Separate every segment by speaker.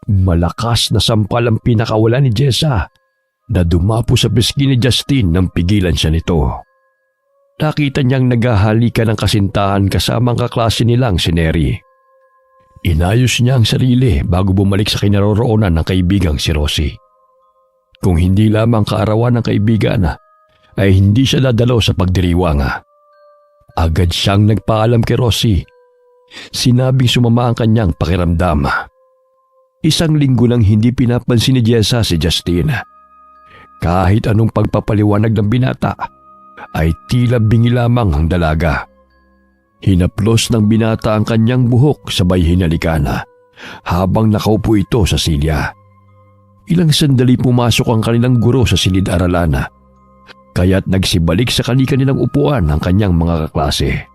Speaker 1: Malakas na sampal ang pinakawala ni Jessa na dumapo sa pisngi ni Justin nang pigilan siya nito. Nakita niyang naghahalikan ng kasintahan kasama ang kaklase nilang si Neri. Inayos niya ang sarili bago bumalik sa kinaroroonan ng kaibigang si Rosie. Kung hindi lamang kaarawan ng kaibigan ay hindi siya dadalo sa pagdiriwang. Agad siyang nagpaalam kay Rosie. Sinabing sumama ang kanyang pakiramdam. Isang linggo nang hindi pinapansin ni Jessa si Justin. Kahit anong pagpapaliwanag ng binata ay tila bingi lamang ang dalaga. Hinaplos ng binata ang kanyang buhok sabay hinalikan habang nakaupo ito sa silya. Ilang sandali pumasok ang kanilang guro sa silid-aralan, kaya't nagsibalik sa kanilang upuan ang kanyang mga kaklase.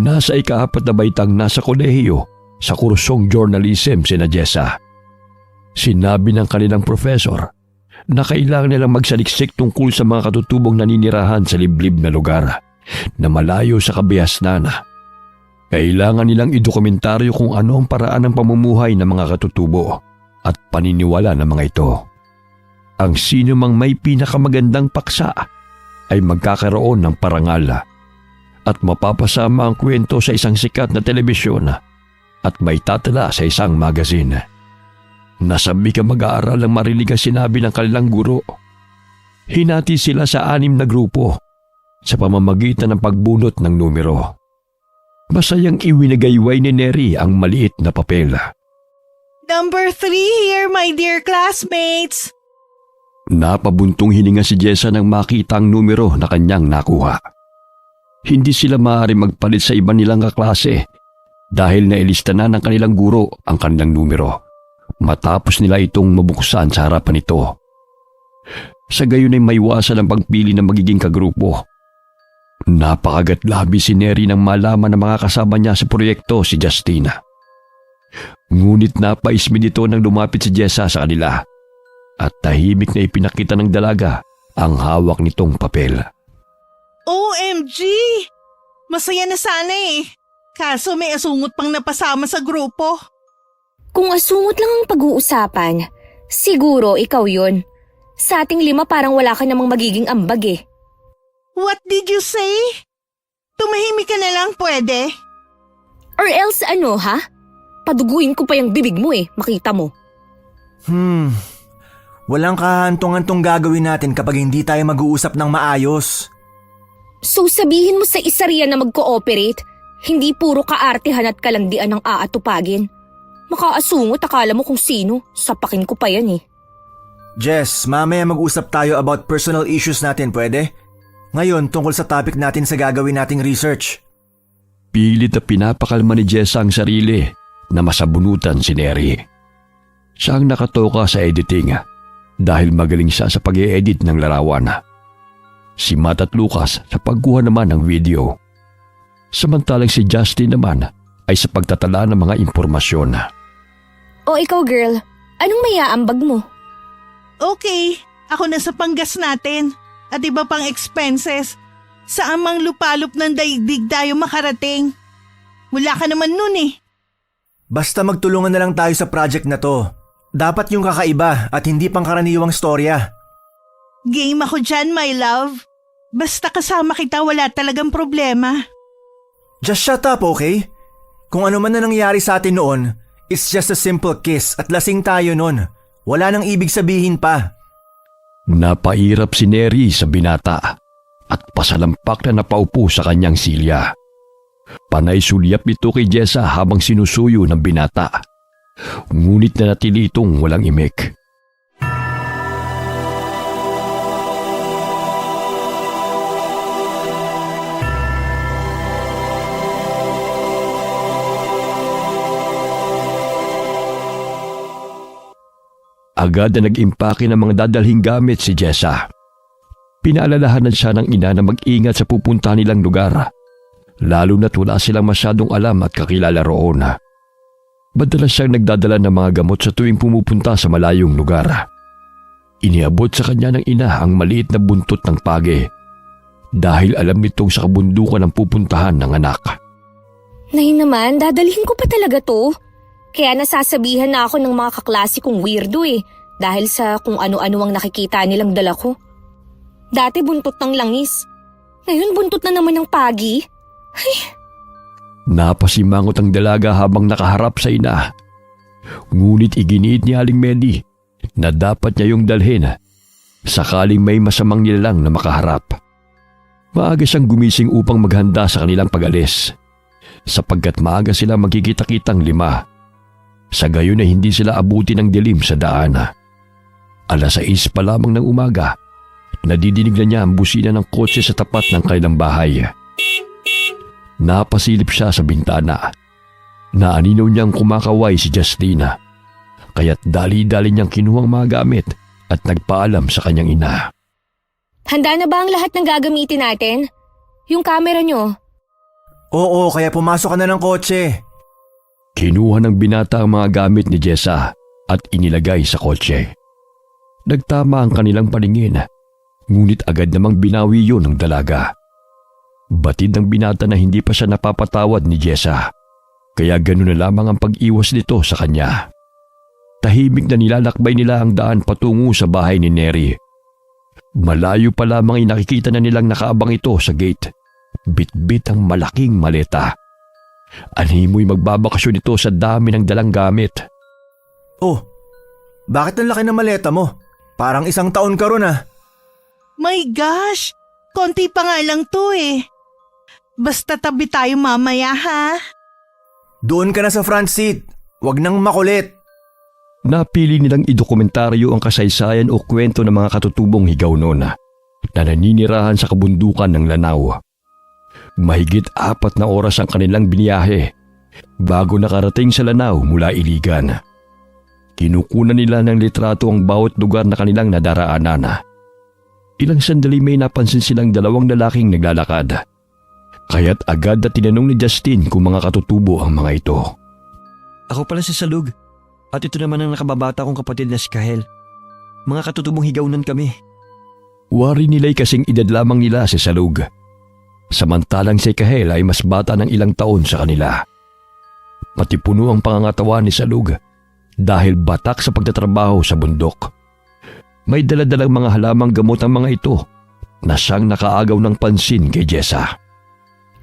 Speaker 1: Nasa ika-4 na baitang nasa kolehiyo sa kursong journalism sina Jessa. Sinabi ng kanilang professor na kailangan nilang magsaliksik tungkol sa mga katutubong naninirahan sa liblib na lugar na malayo sa kabihasnan. Kailangan nilang idokumentaryo kung ano ang paraan ng pamumuhay ng mga katutubo at paniniwala ng mga ito. Ang sino mang may pinakamagandang paksa ay magkakaroon ng parangal at mapapasama ang kwento sa isang sikat na telebisyon at may tatala sa isang magazine. Nasabi ka mag-aaral ang marinig ang sinabi ng kanilang guro. Hinati sila sa 6 na grupo sa pamamagitan ng pagbunot ng numero. Masayang iwinagayway ni Neri ang maliit na papel.
Speaker 2: Number 3 here, my dear classmates.
Speaker 1: Napabuntong hininga si Jessa nang makita ang numero na kanyang nakuha. Hindi sila maaari magpalit sa iba nilang kaklase dahil nailista na ng kanilang guro ang kanilang numero matapos nila itong mabuksan sa harapan nito. Sa gayon ay maiwasan ang pagpili ng magiging kagrupo. Napakagat-labi si Neri nang malaman ng mga kasama niya sa proyekto si Justina. Ngunit napaismi dito nang lumapit si Jessa sa kanila at tahimik na ipinakita ng dalaga ang hawak nitong papel.
Speaker 2: OMG! Masaya na sana eh. Kaso may asungot pang napasama sa grupo.
Speaker 3: Kung asungot lang ang pag-uusapan, siguro ikaw yun. Sa ating 5 parang wala ka namang magiging ambag eh.
Speaker 2: What did you say? Tumahimik ka na lang pwede?
Speaker 3: Or else ano ha? Paduguin ko pa yung bibig mo eh, makita mo.
Speaker 4: Walang kahantong-hantong gagawin natin kapag hindi tayo mag-uusap ng maayos.
Speaker 3: So sabihin mo sa isa riyan na mag-cooperate, hindi puro kaartehan at kalandian ang aatupagin. Makaasungot akala mo kung sino, sapakin ko pa yan eh.
Speaker 4: Jess, mamaya mag-usap tayo about personal issues natin, pwede? Ngayon, tungkol sa topic natin sa gagawin nating research.
Speaker 1: Pilit na pinapakalma ni Jessa ang sarili na masabunutan si Neri. Siya ang nakatoka sa editing dahil magaling siya sa pag-e-edit ng larawan. Si Matt at Lucas sa pagkuha naman ng video. Samantalang si Justin naman ay sa pagtatala ng mga impormasyon.
Speaker 3: O ikaw girl, anong maiaambag mo?
Speaker 2: Okay, ako na sa panggas natin. At iba pang expenses. Saan mang lupalop ng daigdig tayo makarating? Wala ka naman nun eh.
Speaker 4: Basta magtulungan na lang tayo sa project na to. Dapat yung kakaiba at hindi pangkaraniwang storya.
Speaker 2: Game ako dyan, my love. Basta kasama kita, wala talagang problema.
Speaker 4: Just shut up, okay? Kung ano man na nangyari sa atin noon, it's just a simple kiss at lasing tayo noon. Wala nang ibig sabihin pa.
Speaker 1: Napairap si Neri sa binata at pasalampak na napaupo sa kanyang silya. Panay sulyap ito kay Jessa habang sinusuyo ng binata. Ngunit nanatili itong walang imik. Agad na nag-impake ng mga dadalhing gamit si Jessa. Pinaalalahanan siya ng ina na mag-ingat sa pupuntahan nilang lugar, lalo na't wala silang masyadong alam at kakilala roon. Madalas siyang nagdadala ng mga gamot sa tuwing pumupunta sa malayong lugar. Iniabot sa kanya ng ina ang maliit na buntot ng page dahil alam nitong sa kabundukan ang pupuntahan ng anak.
Speaker 3: Nay naman, dadalhin ko pa talaga to. Kaya nasasabihan na ako ng mga kaklase kong weirdo eh. Dahil sa kung ano-ano ang nakikita nilang dala ko. Dati buntot ng langis. Ngayon buntot na naman ng pagi.
Speaker 1: Napasimangot ang dalaga habang nakaharap sa ina. Ngunit iginiit ni Aling Medi na dapat niya yung dalhin sakaling may masamang nilalang na makaharap. Maaga siyang gumising upang maghanda sa kanilang pag-alis sapagkat maaga sila magkikita-kitang 5. Sa gayon ay hindi sila abuti ng dilim sa daan. 6:00 pa lamang ng umaga, nadidinig na niya ang busina ng kotse sa tapat ng kanilang bahay. Napasilip siya sa bintana. Naaninaw niyang kumakaway si Justina, kaya't dali-dali niyang kinuhang mga gamit at nagpaalam sa kanyang ina.
Speaker 3: Handa na ba ang lahat ng gagamitin natin? Yung camera nyo?
Speaker 4: Oo, kaya pumasok ka na ng kotse.
Speaker 1: Kinuha ng binata ang mga gamit ni Jessa at inilagay sa kotse. Nagtama ang kanilang paningin, ngunit agad namang binawi yun ng dalaga. Batid ng binata na hindi pa siya napapatawad ni Jessa, kaya ganoon na lamang ang pag-iwas nito sa kanya. Tahimik na nilalakbay nila ang daan patungo sa bahay ni Neri. Malayo pa lamang ay nakikita na nilang nakaabang ito sa gate. Bit-bit ang malaking maleta. Anhimoy magbabakasyon ito sa dami ng dalang gamit.
Speaker 4: Oh, bakit ang laki ng maleta mo? Parang 1 taon ka ron ah.
Speaker 2: My gosh! Konti pa nga lang to eh. Basta tabi tayo mamaya ha.
Speaker 4: Doon ka na sa front seat. Huwag nang makulit.
Speaker 1: Napili nilang idokumentaryo ang kasaysayan o kwento ng mga katutubong higaw noon na naninirahan sa kabundukan ng Lanao. Mahigit 4 na oras ang kanilang biniyahe bago nakarating sa Lanao mula Iligan. Kinukunan nila ng litrato ang bawat lugar na kanilang nadaraanan. Ilang sandali may napansin silang 2 lalaking naglalakad. Kaya't agad na tinanong ni Justin kung mga katutubo ang mga ito.
Speaker 5: Ako pala si Salug. At ito naman ang nakababata kong kapatid na si Kahel. Mga katutubong higawnan kami.
Speaker 1: Wari nila'y kasing edad lamang nila si Salug. Samantalang si Kahel ay mas bata ng ilang taon sa kanila. Pati puno ang pangangatawan ni Salug dahil batak sa pagtatrabaho sa bundok. May daladalang mga halamang gamot ang mga ito na siyang nakaagaw ng pansin kay Jessa.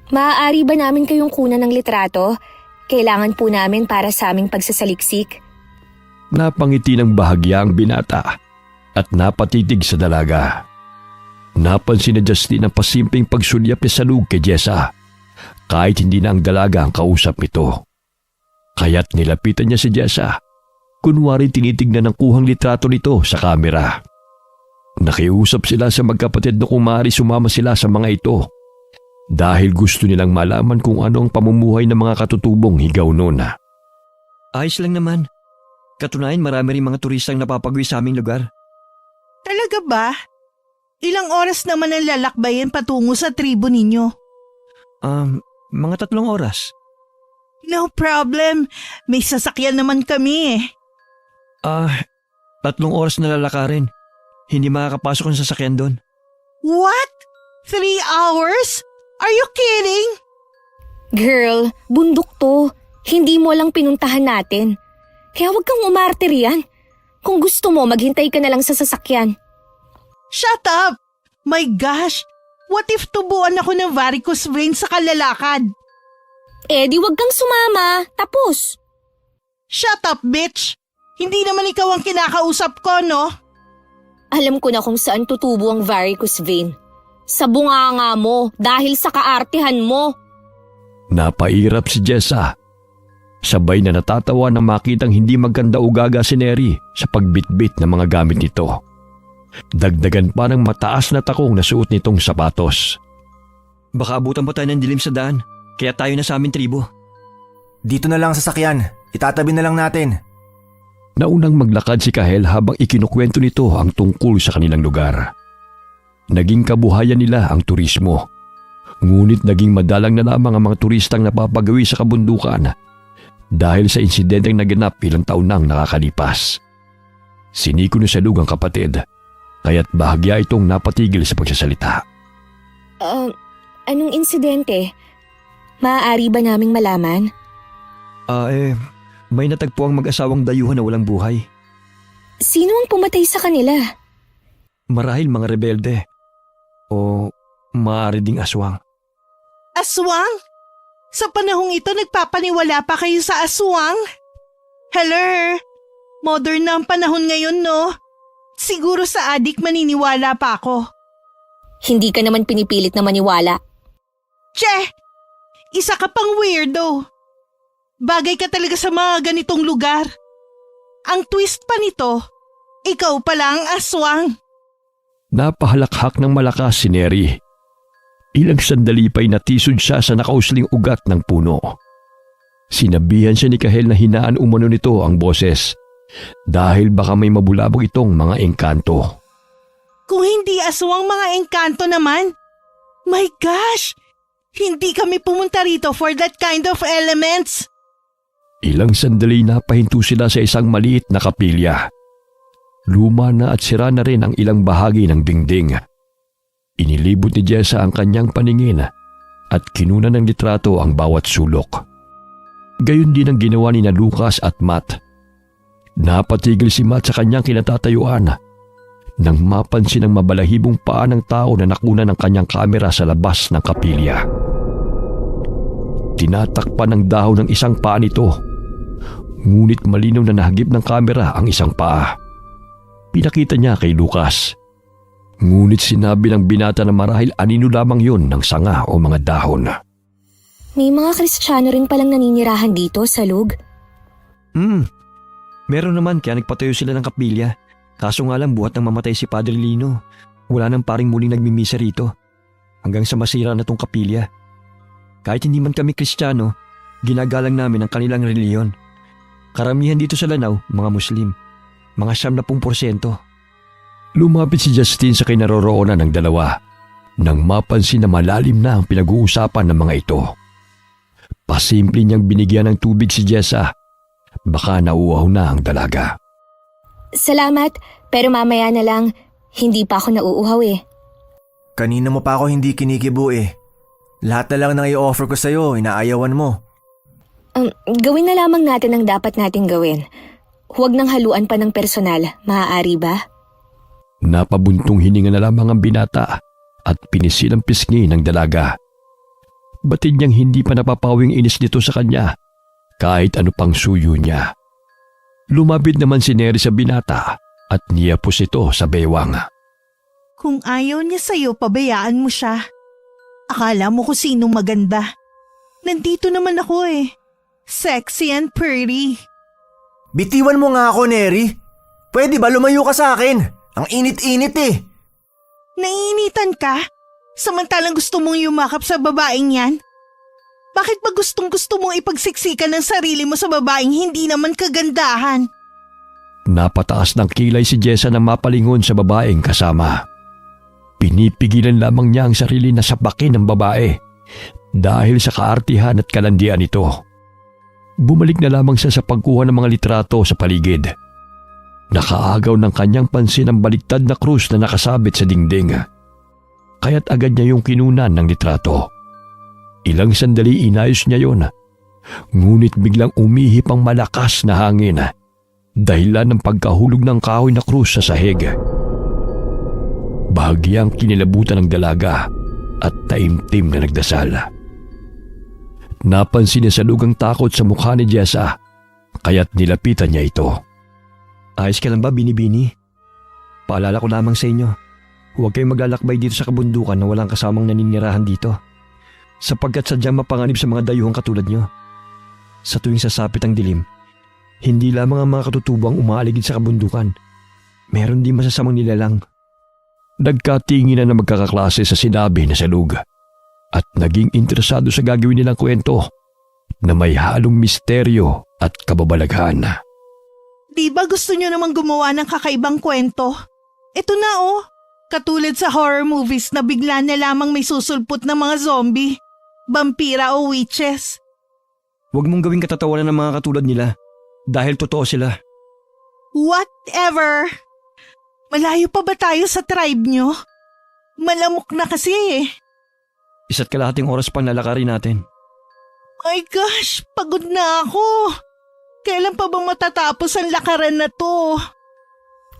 Speaker 3: Maaari ba namin kayong kunan ng litrato? Kailangan po namin para sa aming pagsasaliksik.
Speaker 1: Napangiti ng bahagya ang binata at napatitig sa dalaga. Napansin ni Justin ang pasimpleng pagsulyap ni Salug kay Jessa kahit hindi na ang dalaga ang kausap nito. Kaya't nilapitan niya si Jessa. Kunwari tinitignan ng kuhang litrato nito sa kamera. Nakiusap sila sa magkapatid na kung maaari sumama sila sa mga ito dahil gusto nilang malaman kung ano ang pamumuhay ng mga katutubong higaw noon.
Speaker 5: Ayos lang naman. Katunayan marami rin mga turistang napapagwi sa aming lugar.
Speaker 2: Talaga ba? Ilang oras naman ang lalakbayin patungo sa tribo ninyo?
Speaker 5: Mga 3 oras.
Speaker 2: No problem. May sasakyan naman kami eh.
Speaker 5: 3 oras na lalakarin. Hindi makakapasok ang sasakyan doon.
Speaker 2: What? 3 hours? Are you kidding?
Speaker 3: Girl, bundok to. Hindi mo lang pinuntahan natin. Kaya huwag kang umarte riyan. Kung gusto mo, maghintay ka na lang sa sasakyan.
Speaker 2: Shut up! My gosh! What if tubuan ako ng varicose vein sa kalalakad?
Speaker 3: Eh di huwag kang sumama. Tapos.
Speaker 2: Shut up, bitch! Hindi naman ikaw ang kinakausap ko, no?
Speaker 3: Alam ko na kung saan tutubo ang varicose vein. Sa bunganga mo dahil sa kaartihan mo.
Speaker 1: Napairap si Jessa. Sabay na natatawa na makitang hindi maganda ugaga si Neri sa pagbitbit ng mga gamit nito. Dagdagan pa ng mataas na takong na suot nitong sapatos.
Speaker 5: Baka abutan pa tayo ng dilim sa daan. Kaya tayo na sa aming tribo.
Speaker 4: Dito na lang sa sasakyan. Itatabi na lang natin.
Speaker 1: Naunang maglakad si Kahel habang ikinukwento nito ang tungkol sa kanilang lugar. Naging kabuhayan nila ang turismo. Ngunit naging madalang na lamang ang mga turistang napapagawi sa kabundukan dahil sa insidenteng naganap ilang taon nang nakakalipas. Siniko ni Salug ang kapatid, kaya't bahagya itong napatigil sa pagsasalita.
Speaker 3: Anong insidente? Maaari ba naming malaman?
Speaker 5: May natagpo ang mag-asawang dayuhan na walang buhay.
Speaker 3: Sino ang pumatay sa kanila?
Speaker 5: Marahil mga rebelde. O maaari ding aswang.
Speaker 2: Aswang? Sa panahong ito nagpapaniwala pa kayo sa aswang? Hello? Modern na ang panahon ngayon, no? Siguro sa adik maniniwala pa ako.
Speaker 3: Hindi ka naman pinipilit na maniwala.
Speaker 2: Che! Isa ka pang weirdo. Bagay ka talaga sa mga ganitong lugar. Ang twist pa nito, ikaw pala ang aswang.
Speaker 1: Napahalakhak ng malakas si Neri. Ilang sandali pa'y natisod siya sa nakausling ugat ng puno. Sinabihan siya ni Kahel na hinaan umano nito ang boses dahil baka may mabulabog itong mga engkanto.
Speaker 2: Kung hindi aswang mga engkanto naman, my gosh! Hindi kami pumunta rito for that kind of elements.
Speaker 1: Ilang sandali na pahinto sila sa isang maliit na kapilya. Luma na at sira na rin ang ilang bahagi ng dingding. Inilibot ni Jessa ang kanyang paningin at kinuna ng litrato ang bawat sulok. Gayon din ang ginawa ni na Lucas at Matt. Napatigil si Matt sa kanyang kinatatayuan nang mapansin ang mabalahibong paa ng tao na nakuna ng kanyang kamera sa labas ng kapilya. Tinatakpan ng dahon ng isang paa nito, ngunit malinaw na nahagip ng kamera ang isang paa. Pinakita niya kay Lucas. Ngunit sinabi ng binata na marahil anino lamang yon ng sanga o mga dahon.
Speaker 3: May mga Kristiyano rin palang naninirahan dito sa Lug.
Speaker 5: Meron naman kaya nagpatayo sila ng kapilya. Kaso nga lang buhat nang mamatay si Padre Lino. Wala nang paring muling nagmimisa rito. Hanggang sa masira na tong kapilya. Kahit hindi man kami Kristiyano, ginagalang namin ang kanilang reliyon. Karamihan dito sa Lanao, mga Muslim. Mga 70%.
Speaker 1: Lumapit si Justin sa kinaroroonan ng dalawa nang mapansin na malalim na ang pinag-uusapan ng mga ito. Pasimple niyang binigyan ng tubig si Jessa. Baka nauuhaw na ang dalaga.
Speaker 3: Salamat, pero mamaya na lang. Hindi pa ako nauuhaw eh.
Speaker 4: Kanina mo pa ako hindi kinikibo eh. Lahat na lang nang i-offer ko sa'yo, inaayawan mo.
Speaker 3: Gawin na lamang natin ang dapat nating gawin. Huwag nang haluan pa ng personal, maaari ba?
Speaker 1: Napabuntong hininga na lamang ang binata at pinisil ang pisngi ng dalaga. Batid niyang hindi pa napapawing inis nito sa kanya kahit ano pang suyo niya. Lumapit naman si Neri sa binata at niyapos ito sa bewang.
Speaker 2: Kung ayaw niya sa'yo, pabayaan mo siya. Akala mo kung sinong maganda. Nandito naman ako eh. Sexy and pretty.
Speaker 4: Bitiwan mo nga ako, Neri. Pwede ba lumayo ka sa akin? Ang init-init eh.
Speaker 2: Naiinitan ka? Samantalang gusto mong yumakap sa babaeng yan? Bakit ba gustong-gusto mong ipagsiksikan ng sarili mo sa babaeng hindi naman kagandahan?
Speaker 1: Napataas ng kilay si Jessa na mapalingon sa babaeng kasama. Pinipigilan lamang niya ang sarili na sapakin ng babae dahil sa kaartihan at kalandian nito. Bumalik na lamang siya sa pagkuha ng mga litrato sa paligid. Nakaagaw ng kanyang pansin ang baliktad na krus na nakasabit sa dingding. Kaya't agad niya yung kinunan ng litrato. Ilang sandali inayos niya yon. Ngunit biglang umihip ang malakas na hangin dahilan ng pagkahulog ng kahoy na krus sa sahig. Bahagyang kinilabutan ng dalaga at taimtim na nagdasal. Napansin niya sa lugang takot sa mukha ni Jessa kaya't nilapitan niya ito.
Speaker 5: Ayos ka lang ba, Bini-Bini? Paalala ko lamang sa inyo, huwag kayong maglalakbay dito sa kabundukan na walang kasamang naninirahan dito. Sapagkat sadyang mapanganib sa mga dayuhang katulad nyo. Sa tuwing sasapit ang dilim, hindi lamang ang mga katutubo ang umaaligid sa kabundukan. Meron din masasamang nilalang.
Speaker 1: Nagkatinginan na magkakaklase sa sinabi na salug at naging interesado sa gagawin nilang kwento na may halong misteryo at kababalaghan.
Speaker 2: Di ba gusto nyo namang gumawa ng kakaibang kwento? Ito na oh, katulad sa horror movies na bigla na lamang may susulpot na mga zombie, vampira o witches.
Speaker 5: Huwag mong gawing katatawanan ng mga katulad nila dahil totoo sila.
Speaker 2: Whatever! Malayo pa ba tayo sa tribe nyo? Malamok na kasi eh.
Speaker 5: Isa't kalahating oras pang lalakarin natin.
Speaker 2: My gosh, pagod na ako. Kailan pa bang matatapos ang lakaran na to?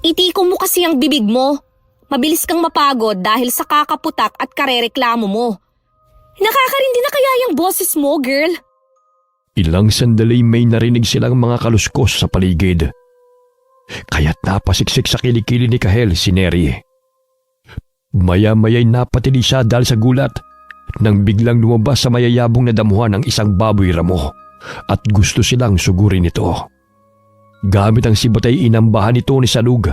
Speaker 3: Itiko mo kasi ang bibig mo. Mabilis kang mapagod dahil sa kakaputak at karereklamo mo. Nakakarindi na kaya yung boses mo, girl?
Speaker 1: Ilang sandali may narinig silang mga kaluskos sa paligid. Kaya't napasiksik sa kilikili ni Kahel si Neri. Maya-maya'y napatili siya dahil sa gulat nang biglang lumabas sa mayayabong na damuhan ng isang baboy ramo at gusto silang sugurin ito. Gamit ang sibot ay inambahan ito ni Salug,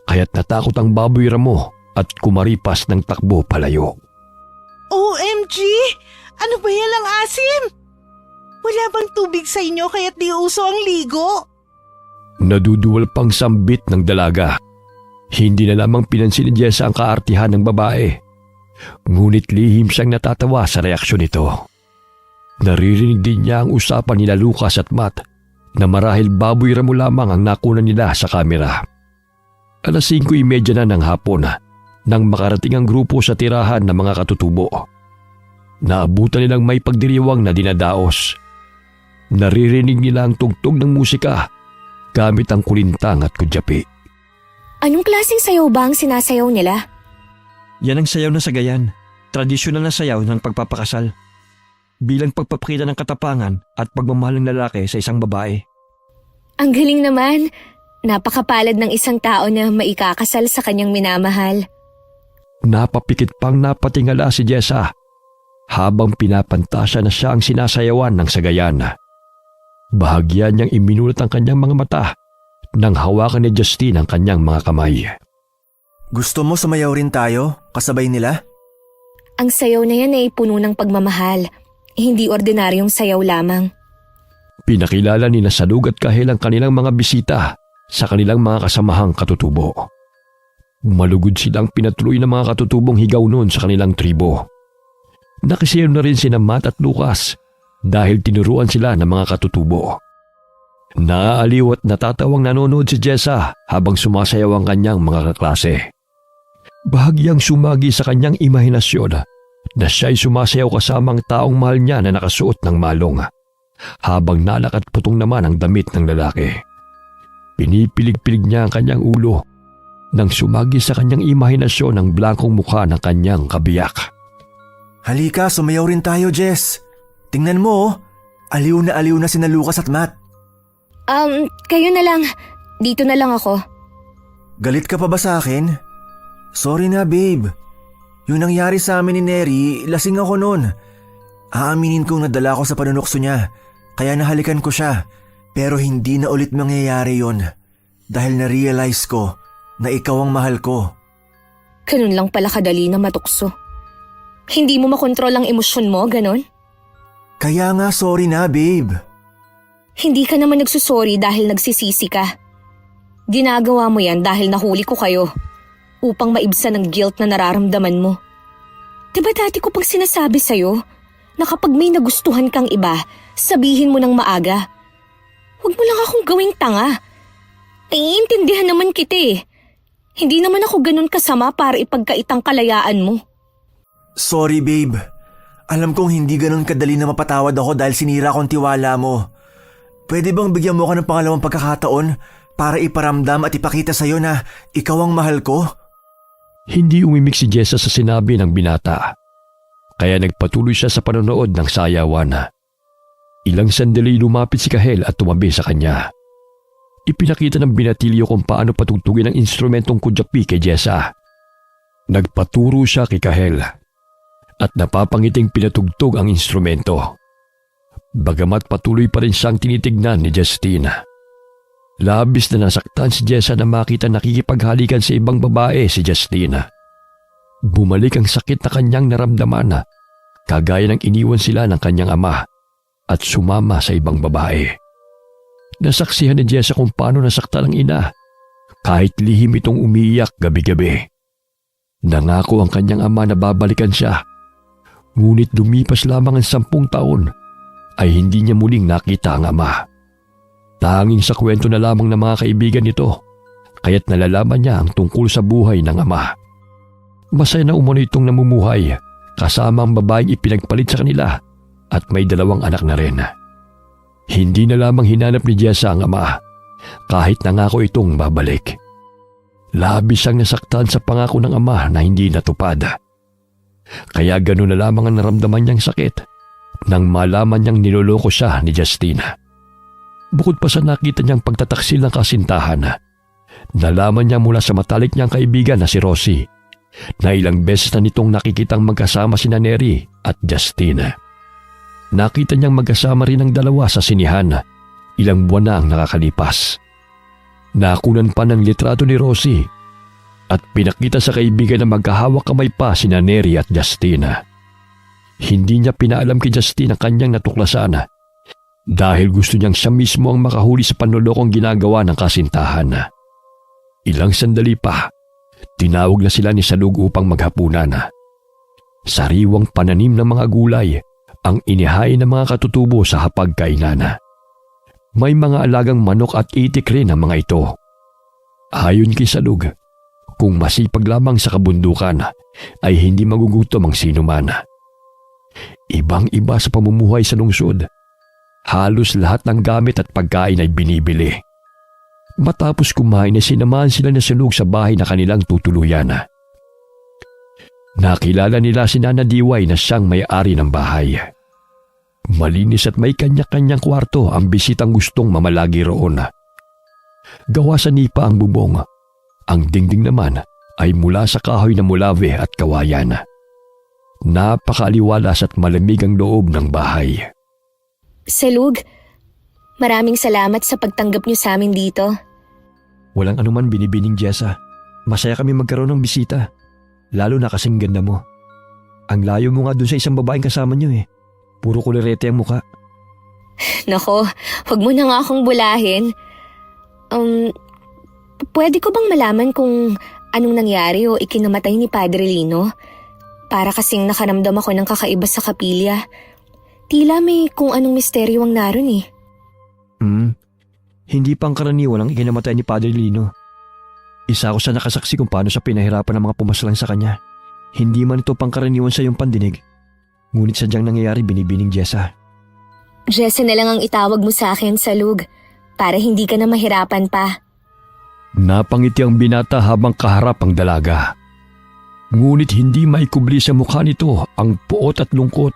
Speaker 1: kaya't natakot ang baboy ramo at kumaripas ng takbo palayo.
Speaker 2: OMG! Ano ba yan ang asim? Wala bang tubig sa inyo kaya't di uso ang ligo?
Speaker 1: Naduduwal pang sambit ng dalaga. Hindi na lamang pinansin ni Jessa ang kaartihan ng babae. Ngunit lihim siyang natatawa sa reaksyon nito. Naririnig din niya ang usapan nila Lucas at Matt na marahil baboy ramo lamang ang nakunan nila sa kamera. 5:30 na ng hapon nang makarating ang grupo sa tirahan ng mga katutubo. Naabutan nilang may pagdiriwang na dinadaos. Naririnig nila ang tugtog ng musika gamit ang kulintang at kudyapi.
Speaker 3: Anong klaseng sayaw ba ang sinasayaw nila?
Speaker 5: Yan ang sayaw na sagayan. Tradisyonal na sayaw ng pagpapakasal. Bilang pagpapakita ng katapangan at pagmamahal ng lalaki sa isang babae.
Speaker 3: Ang galing naman. Napakapalad ng isang tao na maikakasal sa kanyang minamahal.
Speaker 1: Napapikit pang napatingala si Jessa habang pinapantasya na siya ang sinasayawan ng sagayan. Bahagyan niyang iminulat ang kanyang mga mata nang hawakan ni Justine ang kanyang mga kamay.
Speaker 4: Gusto mo sumayaw rin tayo, kasabay nila?
Speaker 3: Ang sayaw na yan ay puno ng pagmamahal. Hindi ordinaryong sayaw lamang.
Speaker 1: Pinakilala ni Salug at Kahel ang kanilang mga bisita sa kanilang mga kasamahang katutubo. Malugod silang pinatuloy ng mga katutubong higaw noon sa kanilang tribo. Nakisiyaw na rin sina Matt at Lucas dahil tinuruan sila ng mga katutubo. Naaaliw at natatawang nanonood si Jessa habang sumasayaw ang kanyang mga kaklase. Bahagyang sumagi sa kanyang imahinasyon na siya'y sumasayaw kasamang taong mahal niya na nakasuot ng malong, habang nalak at putong naman ang damit ng lalaki. Pinipilig-pilig niya ang kanyang ulo nang sumagi sa kanyang imahinasyon ang blankong mukha ng kanyang kabiyak.
Speaker 4: Halika, sumayaw rin tayo, Jess. Tingnan mo, aliw na sina Lucas at Matt.
Speaker 3: Kayo na lang. Dito na lang ako.
Speaker 4: Galit ka pa ba sa akin? Sorry na, babe. Yung nangyari sa amin ni Neri, lasing ako noon. Aaminin kong nadala ko sa panunukso niya, kaya nahalikan ko siya. Pero hindi na ulit mangyayari yon dahil na-realize ko na ikaw ang mahal ko.
Speaker 3: Ganun lang pala kadali na matukso. Hindi mo makontrol ang emosyon mo, ganon?
Speaker 4: Kaya nga sorry na, babe.
Speaker 3: Hindi ka naman nagsusorry dahil nagsisisi ka. Ginagawa mo yan dahil nahuli ko kayo upang maibsan ang guilt na nararamdaman mo. Diba dati ko pang sinasabi sa'yo na kapag may nagustuhan kang iba, sabihin mo ng maaga. Huwag mo lang akong gawing tanga. Naiintindihan naman kita eh. Hindi naman ako ganun kasama para ipagkaitang kalayaan mo.
Speaker 4: Sorry, babe. Alam kong hindi ganun kadali na mapatawad ako dahil sinira kong tiwala mo. Pwede bang bigyan mo ka ng pangalawang pagkakataon para iparamdam at ipakita sa'yo na ikaw ang mahal ko?
Speaker 1: Hindi umimik si Jessa sa sinabi ng binata. Kaya nagpatuloy siya sa panonood ng sayawan. Ilang sandali lumapit si Kahel at tumabi sa kanya. Ipinakita ng binatilyo kung paano patugtugin ang instrumentong kudyapi kay Jessa. Nagpaturo siya kay Kahel at napapangiting pinatugtog ang instrumento. Bagamat patuloy pa rin siyang tinitignan ni Justine. Labis na nasaktan si Jessa na makita nakikipaghalikan sa ibang babae si Justine. Bumalik ang sakit na kanyang naramdaman, kagaya ng iniwan sila ng kanyang ama at sumama sa ibang babae. Nasaksihan ni Jessa kung paano nasaktan ang ina, kahit lihim itong umiiyak gabi-gabi. Nangako ang kanyang ama na babalikan siya, ngunit lumipas lamang ang 10 taon ay hindi niya muling nakita ang ama. Tanging sa kwento na lamang ng mga kaibigan nito, kaya't nalalaman niya ang tungkol sa buhay ng ama. Masaya na umano itong namumuhay kasama ang babaeng ipinagpalit sa kanila at may 2 anak na rin. Hindi na lamang hinanap ni Jessa ang ama, kahit nangako itong babalik. Labis siyang nasaktan sa pangako ng ama na hindi natupad. Kaya gano'n na lamang ang naramdaman niyang sakit nang malaman niyang niloloko siya ni Justina. Bukod pa sa nakita niyang pagtataksil ng kasintahan, nalaman niya mula sa matalik niyang kaibigan na si Rosie na ilang beses na nitong nakikitang magkasama sina Neri at Justina. Nakita niyang magkasama rin ang dalawa sa sinihan ilang buwan na ang nakakalipas. Nakunan pa ng litrato ni Rosie at pinakita sa kaibigan na magkahawak kamay pa sina Neri at Justina. Hindi niya pinaalam kay Justina kanyang natuklasan dahil gusto niyang siya mismo ang makahuli sa panlolokong ginagawa ng kasintahan. Ilang sandali pa, tinawag na sila ni Salug upang maghapunan. Sariwang pananim ng mga gulay ang inihain ng mga katutubo sa hapagkainan. May mga alagang manok at itik rin ang mga ito. Ayon kay Salug, kung masipag lamang sa kabundukan ay hindi magugutom ang sinuman. Ibang-iba sa pamumuhay sa lungsod. Halos lahat ng gamit at pagkain ay binibili. Matapos kumain ay sinamahan sila ni Salug sa bahay na kanilang tutuluyan. Nakilala nila si Nana Diway na siyang may-ari ng bahay. Malinis at may kanya-kanyang kwarto ang bisitang gustong mamalagi roon. Gawa sa nipa ang bubong. Ang dingding naman ay mula sa kahoy na mulave at kawayan. Napakaaliwalas at malamig ang loob ng bahay.
Speaker 3: Salug, maraming salamat sa pagtanggap niyo sa amin dito.
Speaker 5: Walang anuman binibining Jessa. Masaya kami magkaroon ng bisita. Lalo na kasing ganda mo. Ang layo mo nga dun sa isang babaeng kasama niyo eh. Puro kulirete ang muka.
Speaker 3: Nako, huwag mo na nga akong bulahin. Pwede ko bang malaman kung anong nangyari o ikinamatay ni Padre Lino? Para kasing nakaramdam ako ng kakaiba sa kapilya. Tila may kung anong misteryo ang naroon eh.
Speaker 5: Hindi pang karaniwan ang ikinamatay ni Padre Lino. Isa ako sa nakasaksi kung paano siya pinahirapan ng mga pumaslang sa kanya. Hindi man ito pangkaraniwan sa iyong pandinig. Ngunit sadyang nangyayari binibining Jessa.
Speaker 3: Jessa na lang ang itawag mo sa akin, Salug, para hindi ka na mahirapan pa.
Speaker 1: Napangiti ang binata habang kaharap ang dalaga. Ngunit hindi maikubli sa mukha nito ang puot at lungkot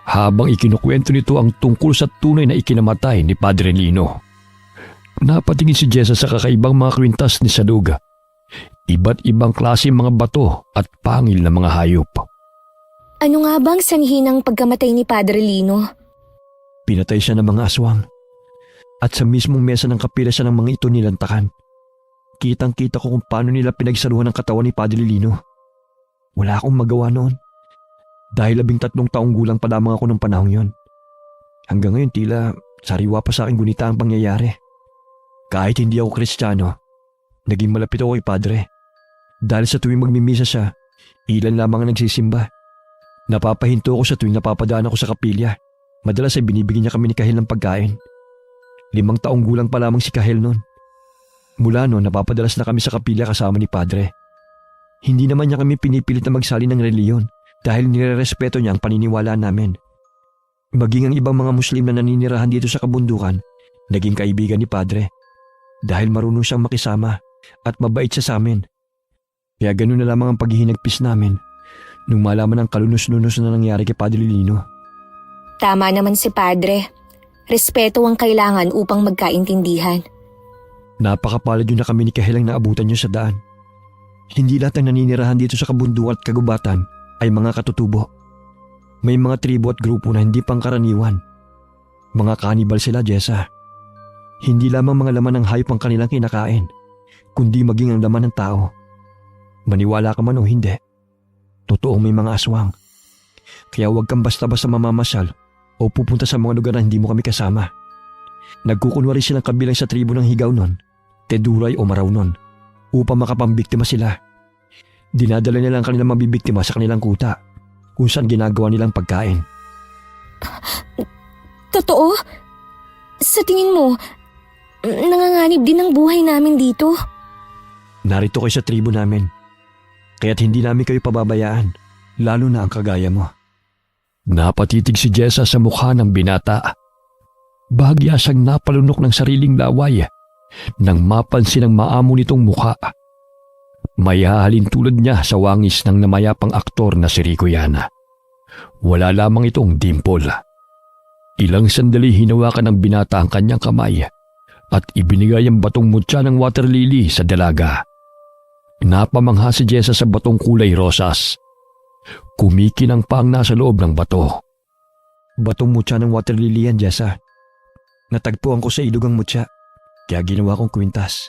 Speaker 1: habang ikinukwento nito ang tungkol sa tunay na ikinamatay ni Padre Lino. Napatingin si Jessa sa kakaibang mga kwintas ni Salug. Iba't ibang klase mga bato at pangil na mga hayop.
Speaker 3: Ano nga bang sanhi ng pagkamatay ni Padre Lino?
Speaker 5: Pinatay siya ng mga aswang. At sa mismong mesa ng kapila siya ng mga ito nilantakan. Kitang-kita ko kung paano nila pinagsaluhan ang katawan ni Padre Lino. Wala akong magawa noon. Dahil 13 taong gulang pa lamang ako ng panahon yon. Hanggang ngayon tila sariwa pa sa aking gunita ang pangyayari. Kahit hindi ako Kristiyano, naging malapit ako kay Padre. Dahil sa tuwing magmimisa siya, ilan lamang ang nagsisimba. Napapahinto ako sa tuwing napapadaan ako sa kapilya. Madalas ay binibigyan niya kami ni Kahel ng pagkain. 5 taong gulang pa lamang si Kahel noon. Mula noon napapadalas na kami sa kapilya kasama ni Padre. Hindi naman niya kami pinipilit na magsali ng reliyon dahil nirerespeto niya ang paniniwala namin. Maging ang ibang mga Muslim na naninirahan dito sa kabundukan, naging kaibigan ni Padre. Dahil marunong siyang makisama at mabait siya sa amin. Kaya ganoon na lamang ang paghihinagpis namin nung malaman ang kalunos-lunos na nangyari kay Padre Lino.
Speaker 3: Tama naman si Padre. Respeto ang kailangan upang magkaintindihan.
Speaker 5: Napakapalad yun na kami ni Kahel ang naabutan niyo sa daan. Hindi lahat ng naninirahan dito sa kabundukan at kagubatan ay mga katutubo. May mga tribo at grupo na hindi pangkaraniwan. Mga kanibal sila, Jessa. Hindi lamang mga laman ng hayop ang kanilang kinakain, kundi maging ang laman ng tao. Maniwala ka man o hindi, totoong may mga aswang. Kaya huwag kang basta-basta mamamasyal o pupunta sa mga lugar na hindi mo kami kasama. Nagkukunwari silang kabilang sa tribo ng Higawnon, Teduray o Marawnon upang makapambiktima sila. Dinadala nila ang kanilang mabibiktima sa kanilang kuta kung saan ginagawa nilang pagkain.
Speaker 3: Totoo? Sa tingin mo, nanganganib din ang buhay namin dito?
Speaker 5: Narito kayo sa tribo namin, kaya't hindi namin kayo pababayaan, lalo na ang kagaya mo.
Speaker 1: Napatitig si Jessa sa mukha ng binata. Bahagya siyang napalunok ng sariling laway nang mapansin ang maamo nitong mukha. May hahalin tulad niya sa wangis ng namayapang aktor na si Rico yan. Wala lamang itong dimple. Ilang sandali hinawakan ng binata ang kanyang kamay at ibinigay ang batong mutya ng water lily sa dalaga. Napamangha si Jessa sa batong kulay rosas. Kumikinang pa ang nasa loob ng bato.
Speaker 5: Batong mutya ng water lily yan, Jessa. Natagpuan ko sa ilog ang mutya, kaya ginawa kong kwintas.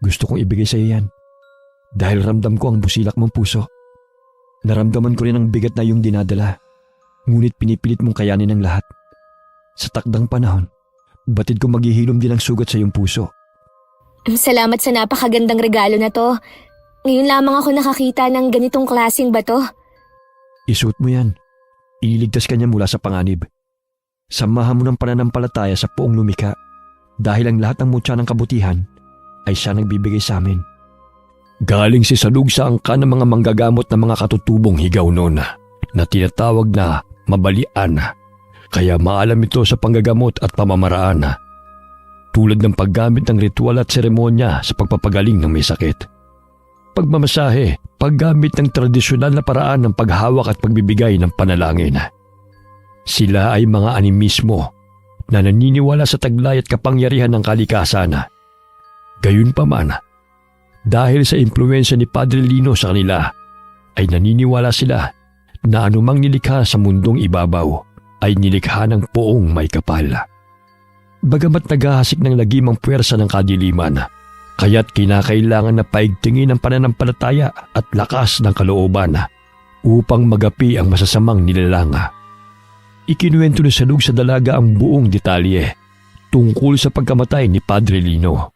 Speaker 5: Gusto kong ibigay sa iyo yan. Dahil ramdam ko ang busilak mong puso. Naramdaman ko rin ang bigat na iyong dinadala. Ngunit pinipilit mong kayanin ang lahat. Sa takdang panahon, batid ko maghihilom din ang sugat sa iyong puso.
Speaker 3: Salamat sa napakagandang regalo na to. Ngayon lamang ako nakakita ng ganitong klaseng bato.
Speaker 5: Isuot mo yan. Ililigtas ka niya mula sa panganib. Samahan mo ng pananampalataya sa Poong lumikha dahil ang lahat ng mutya ng kabutihan ay siya nagbibigay sa amin.
Speaker 1: Galing si Salug sa angka ng mga manggagamot na mga katutubong higaw noon na tinatawag na mabalian. Kaya maalam ito sa panggagamot at pamamaraan. Tulad ng paggamit ng ritual at seremonya sa pagpapagaling ng may sakit. Pagmamasahe, paggamit ng tradisyonal na paraan ng paghawak at pagbibigay ng panalangin. Sila ay mga animismo na naniniwala sa taglay at kapangyarihan ng kalikasan. Gayunpaman, dahil sa impluwensya ni Padre Lino sa kanila, ay naniniwala sila na anumang nilikha sa mundong ibabaw ay nilikha ng Poong may kapal. Bagamat naghahasik ng lagimang puwersa ng kadiliman, kaya't kinakailangan na paigtingin ang pananampalataya at lakas ng kalooban upang magapi ang masasamang nilalang. Ikinuwento ni Salug sa dalaga ang buong detalye tungkol sa pagkamatay ni Padre Lino.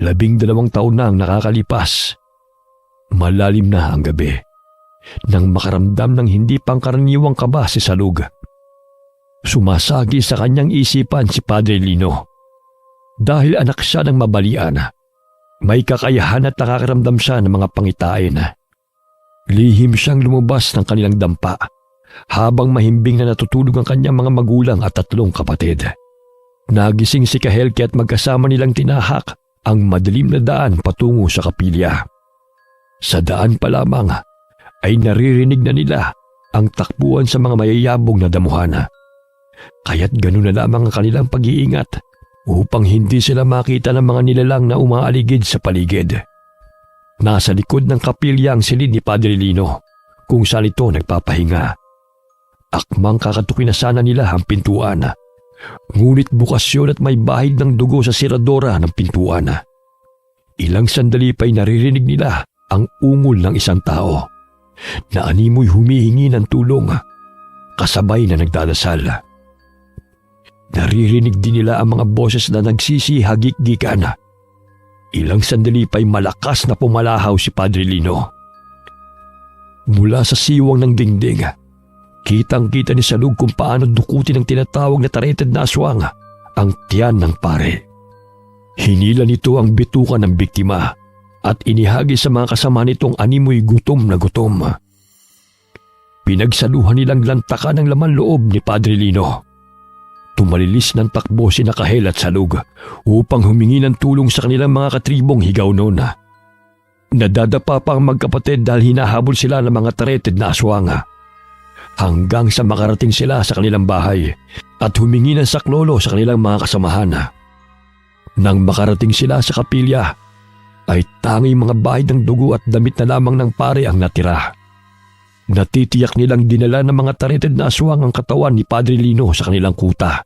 Speaker 1: 12 taon na ang nakakalipas. Malalim na ang gabi nang makaramdam ng hindi pangkaraniwang kaba si Salug. Sumasagi sa kanyang isipan si Padre Lino. Dahil anak siya ng mabalian, may kakayahan at nakakaramdam siya ng mga pangitain. Lihim siyang lumabas ng kanilang dampa habang mahimbing na natutulog ang kanyang mga magulang at 3 kapatid. Nagising si Kahelki at magkasama nilang tinahak ang madilim na daan patungo sa kapilya. Sa daan pa lamang ay naririnig na nila ang takbuhan sa mga mayayabong na damuhan. Kaya't ganun na lamang ang kanilang pag-iingat upang hindi sila makita ng mga nilalang na umaaligid sa paligid. Nasa likod ng kapilya ang silid ni Padre Lino kung saan ito nagpapahinga. Akmang kakatukin na sana nila ang pintuan. Ngunit bukas yun at may bahid ng dugo sa siradora ng pintuan. Ilang sandali pa'y naririnig nila ang ungol ng isang tao na animoy humihingi ng tulong, kasabay na nagdadasal. Naririnig din nila ang mga boses na nagsisihagik-gikan. Ilang sandali pa'y malakas na pumalahaw si Padre Lino. Mula sa siwang ng dingding, kitang-kita ni Salug kung paano dukutin ang tinatawag na tareted na aswang ang tiyan ng pare. Hinila nito ang bituka ng biktima at inihagi sa mga kasama nitong animoy gutom na gutom. Pinagsaluhan nilang lantakan ang laman loob ni Padre Lino. Tumalilis ng takbo si Kahel at Salug upang humingi ng tulong sa kanilang mga katribong higaw noon. Nadadapa pa ang magkapatid dahil hinahabol sila ng mga tareted na aswang. Hanggang sa makarating sila sa kanilang bahay at humingi ng saklolo sa kanilang mga kasamahan. Nang makarating sila sa kapilya, ay tanging mga bahid ng dugo at damit na lamang ng pare ang natira. Natitiyak nilang dinala ng mga tareted na aswang ang katawan ni Padre Lino sa kanilang kuta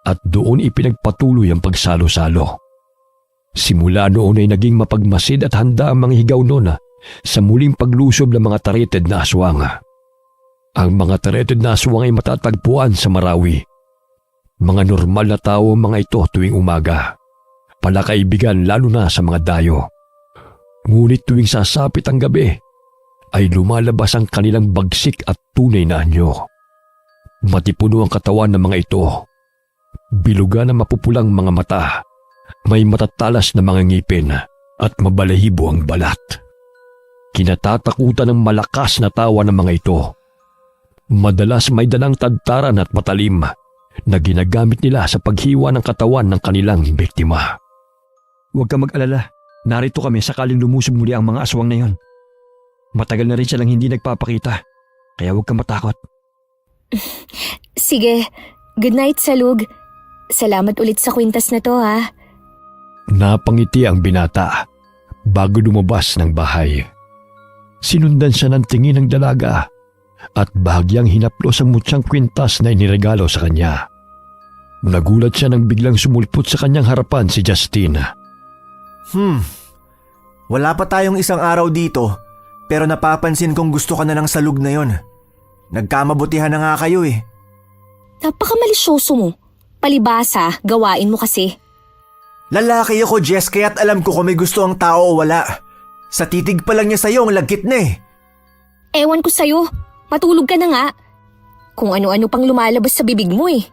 Speaker 1: at doon ipinagpatuloy ang pagsalo-salo. Simula noon ay naging mapagmasid at handa ang mga higaw noon sa muling paglusob ng mga tareted na aswang. Ang mga tareted na aswang ay matatagpuan sa Marawi. Mga normal na tao ang mga ito tuwing umaga. Palakaibigan lalo na sa mga dayo. Ngunit tuwing sasapit ang gabi, ay lumalabas ang kanilang bagsik at tunay na anyo. Matipuno ang katawan ng mga ito. Bilugan na mapupulang mga mata. May matatalas na mga ngipin at mabalahibo ang balat. Kinatatakutan ng malakas na tawa ng mga ito. Madalas may dalang tadtaran at matalim na ginagamit nila sa paghiwa ng katawan ng kanilang biktima.
Speaker 5: Huwag ka mag-alala. Narito kami sakaling lumusog muli ang mga aswang na yon. Matagal na rin silang hindi nagpapakita, kaya huwag ka matakot.
Speaker 3: Sige, good night, Salug. Salamat ulit sa kwintas na to, ha?
Speaker 1: Napangiti ang binata bago lumabas ng bahay. Sinundan siya ng tingin ng dalaga at bahagyang hinaplos ang mutyang kwintas na iniregalo sa kanya. Nagulat siya nang biglang sumulpot sa kanyang harapan si Justin.
Speaker 4: Wala pa tayong isang araw dito, pero napapansin kong gusto ka na ng salug na yon. Nagkamabutihan na nga kayo eh.
Speaker 3: Napakamalisyoso mo. Palibasa, gawain mo kasi.
Speaker 4: Lalaki ako, Jess, kaya't alam ko kung may gusto ang tao o wala. Sa titig pa lang niya sa'yo, ang lagkit na eh.
Speaker 3: Ewan ko sa'yo. Matulog ka na nga. Kung ano-ano pang lumalabas sa bibig mo eh.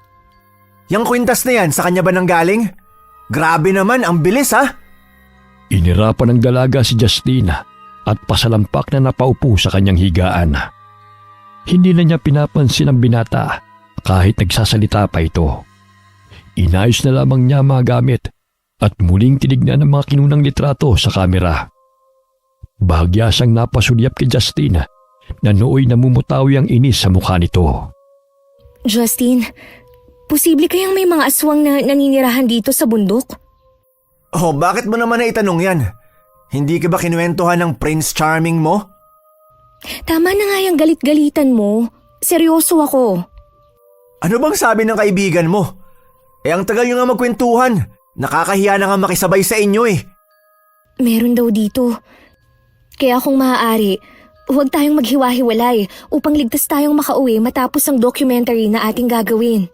Speaker 4: Yang kwintas na yan, sa kanya ba nang galing? Grabe naman, ang bilis ha?
Speaker 1: Inirapan ng dalaga si Justin at pasalampak na napaupo sa kanyang higaan. Hindi na niya pinapansin ang binata kahit nagsasalita pa ito. Inayos na lamang niya mga gamit at muling tinignan ang mga kinunang litrato sa kamera. Bahagya siyang napasulyap kay Justin na nooy namumutawi ang inis sa mukha nito.
Speaker 3: Justin, posible kayang may mga aswang na naninirahan dito sa bundok?
Speaker 4: Oh, bakit mo naman naitanong yan? Hindi ka ba kinuwentuhan ng Prince Charming mo?
Speaker 3: Tama na nga yung galit-galitan mo. Seryoso ako.
Speaker 4: Ano bang sabi ng kaibigan mo? Ang tagal nyo nga magkwentuhan. Nakakahiya na nga makisabay sa inyo eh.
Speaker 3: Meron daw dito. Kaya kung maaari, huwag tayong maghiwa-hiwalay upang ligtas tayong makauwi matapos ang documentary na ating gagawin.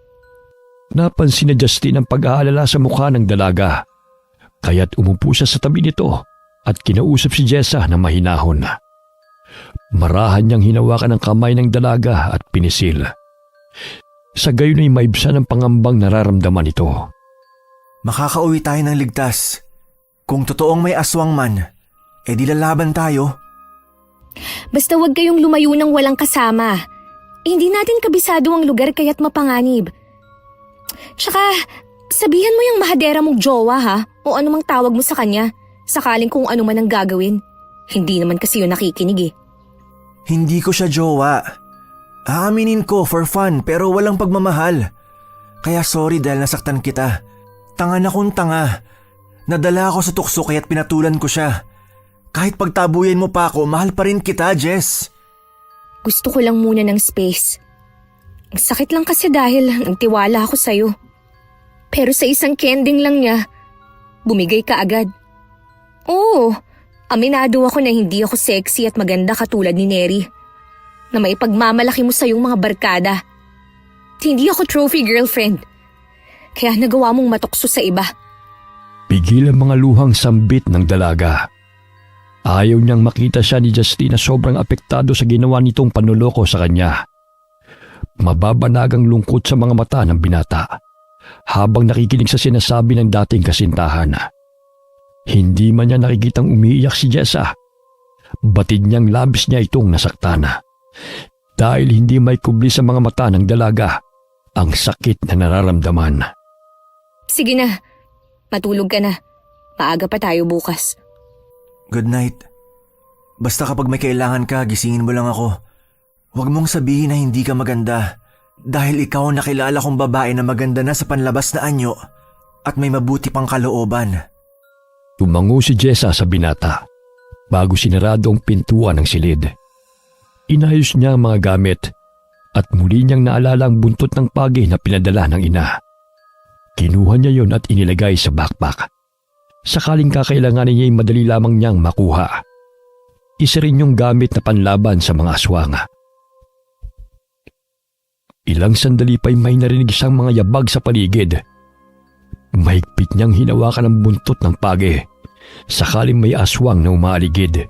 Speaker 1: Napansin na Justin ang pag-aalala sa mukha ng dalaga. Kaya't umupo siya sa tabi nito at kinausap si Jessa na mahinahon. Marahan niyang hinawakan ang kamay ng dalaga at pinisil. Sa gayon ay maibsan ang pangambang nararamdaman ito.
Speaker 4: Makakauwi tayo ng ligtas. Kung totoong may aswang man, di lalaban tayo.
Speaker 3: Basta huwag kayong lumayo ng walang kasama. Hindi natin kabisado ang lugar kaya't mapanganib. Tsaka, sabihan mo yung mahadera mong jowa ha, o anumang tawag mo sa kanya, sakaling kung ano man ang gagawin. Hindi naman kasi yun nakikinig eh.
Speaker 4: Hindi ko siya jowa. Aaminin ko for fun pero walang pagmamahal. Kaya sorry dahil nasaktan kita. Tanga na kung tanga. Nadala ako sa tukso kaya't pinatulan ko siya. Kahit pagtabuyan mo pa ako, mahal pa rin kita, Jess.
Speaker 3: Gusto ko lang muna ng space. Ang sakit lang kasi dahil nagtiwala ako sa'yo. Pero sa isang kending lang niya, bumigay ka agad. Oo, aminado ako na hindi ako sexy at maganda katulad ni Neri. Na may pagmamalaki mo sa iyong mga barkada. Hindi ako trophy girlfriend. Kaya nagawa mong matukso sa iba.
Speaker 1: Pigil ang mga luhang sambit ng dalaga. Ayaw niyang makita siya ni Justin na sobrang apektado sa ginawa nitong panloloko sa kanya. Mababanagang lungkot sa mga mata ng binata habang nakikinig sa sinasabi ng dating kasintahan. Hindi man niya nakikitang umiiyak si Jessa. Batid niyang labis niya itong nasaktan. Dahil hindi may kubli sa mga mata ng dalaga ang sakit na nararamdaman.
Speaker 3: Sige na, matulog ka na. Maaga pa tayo bukas.
Speaker 4: Good night. Basta kapag may kailangan ka, gisingin mo lang ako. Huwag mong sabihin na hindi ka maganda dahil ikaw ang nakilala kong babae na maganda na sa panlabas na anyo at may mabuti pang kalooban.
Speaker 1: Tumango si Jessa sa binata bago sinarado ang pintuan ng silid. Inayos niya ang mga gamit at muli niyang naalala ang buntot ng pagi na pinadala ng ina. Kinuha niya yon at inilagay sa backpack. Sakaling kakailanganin niya ay madali lamang niyang makuha. Isa rin yung gamit na panlaban sa mga aswang. Ilang sandali pa'y may narinig siyang mga yabag sa paligid. Mahigpit niyang hinawakan ang buntot ng pagi, sakaling may aswang na umaaligid.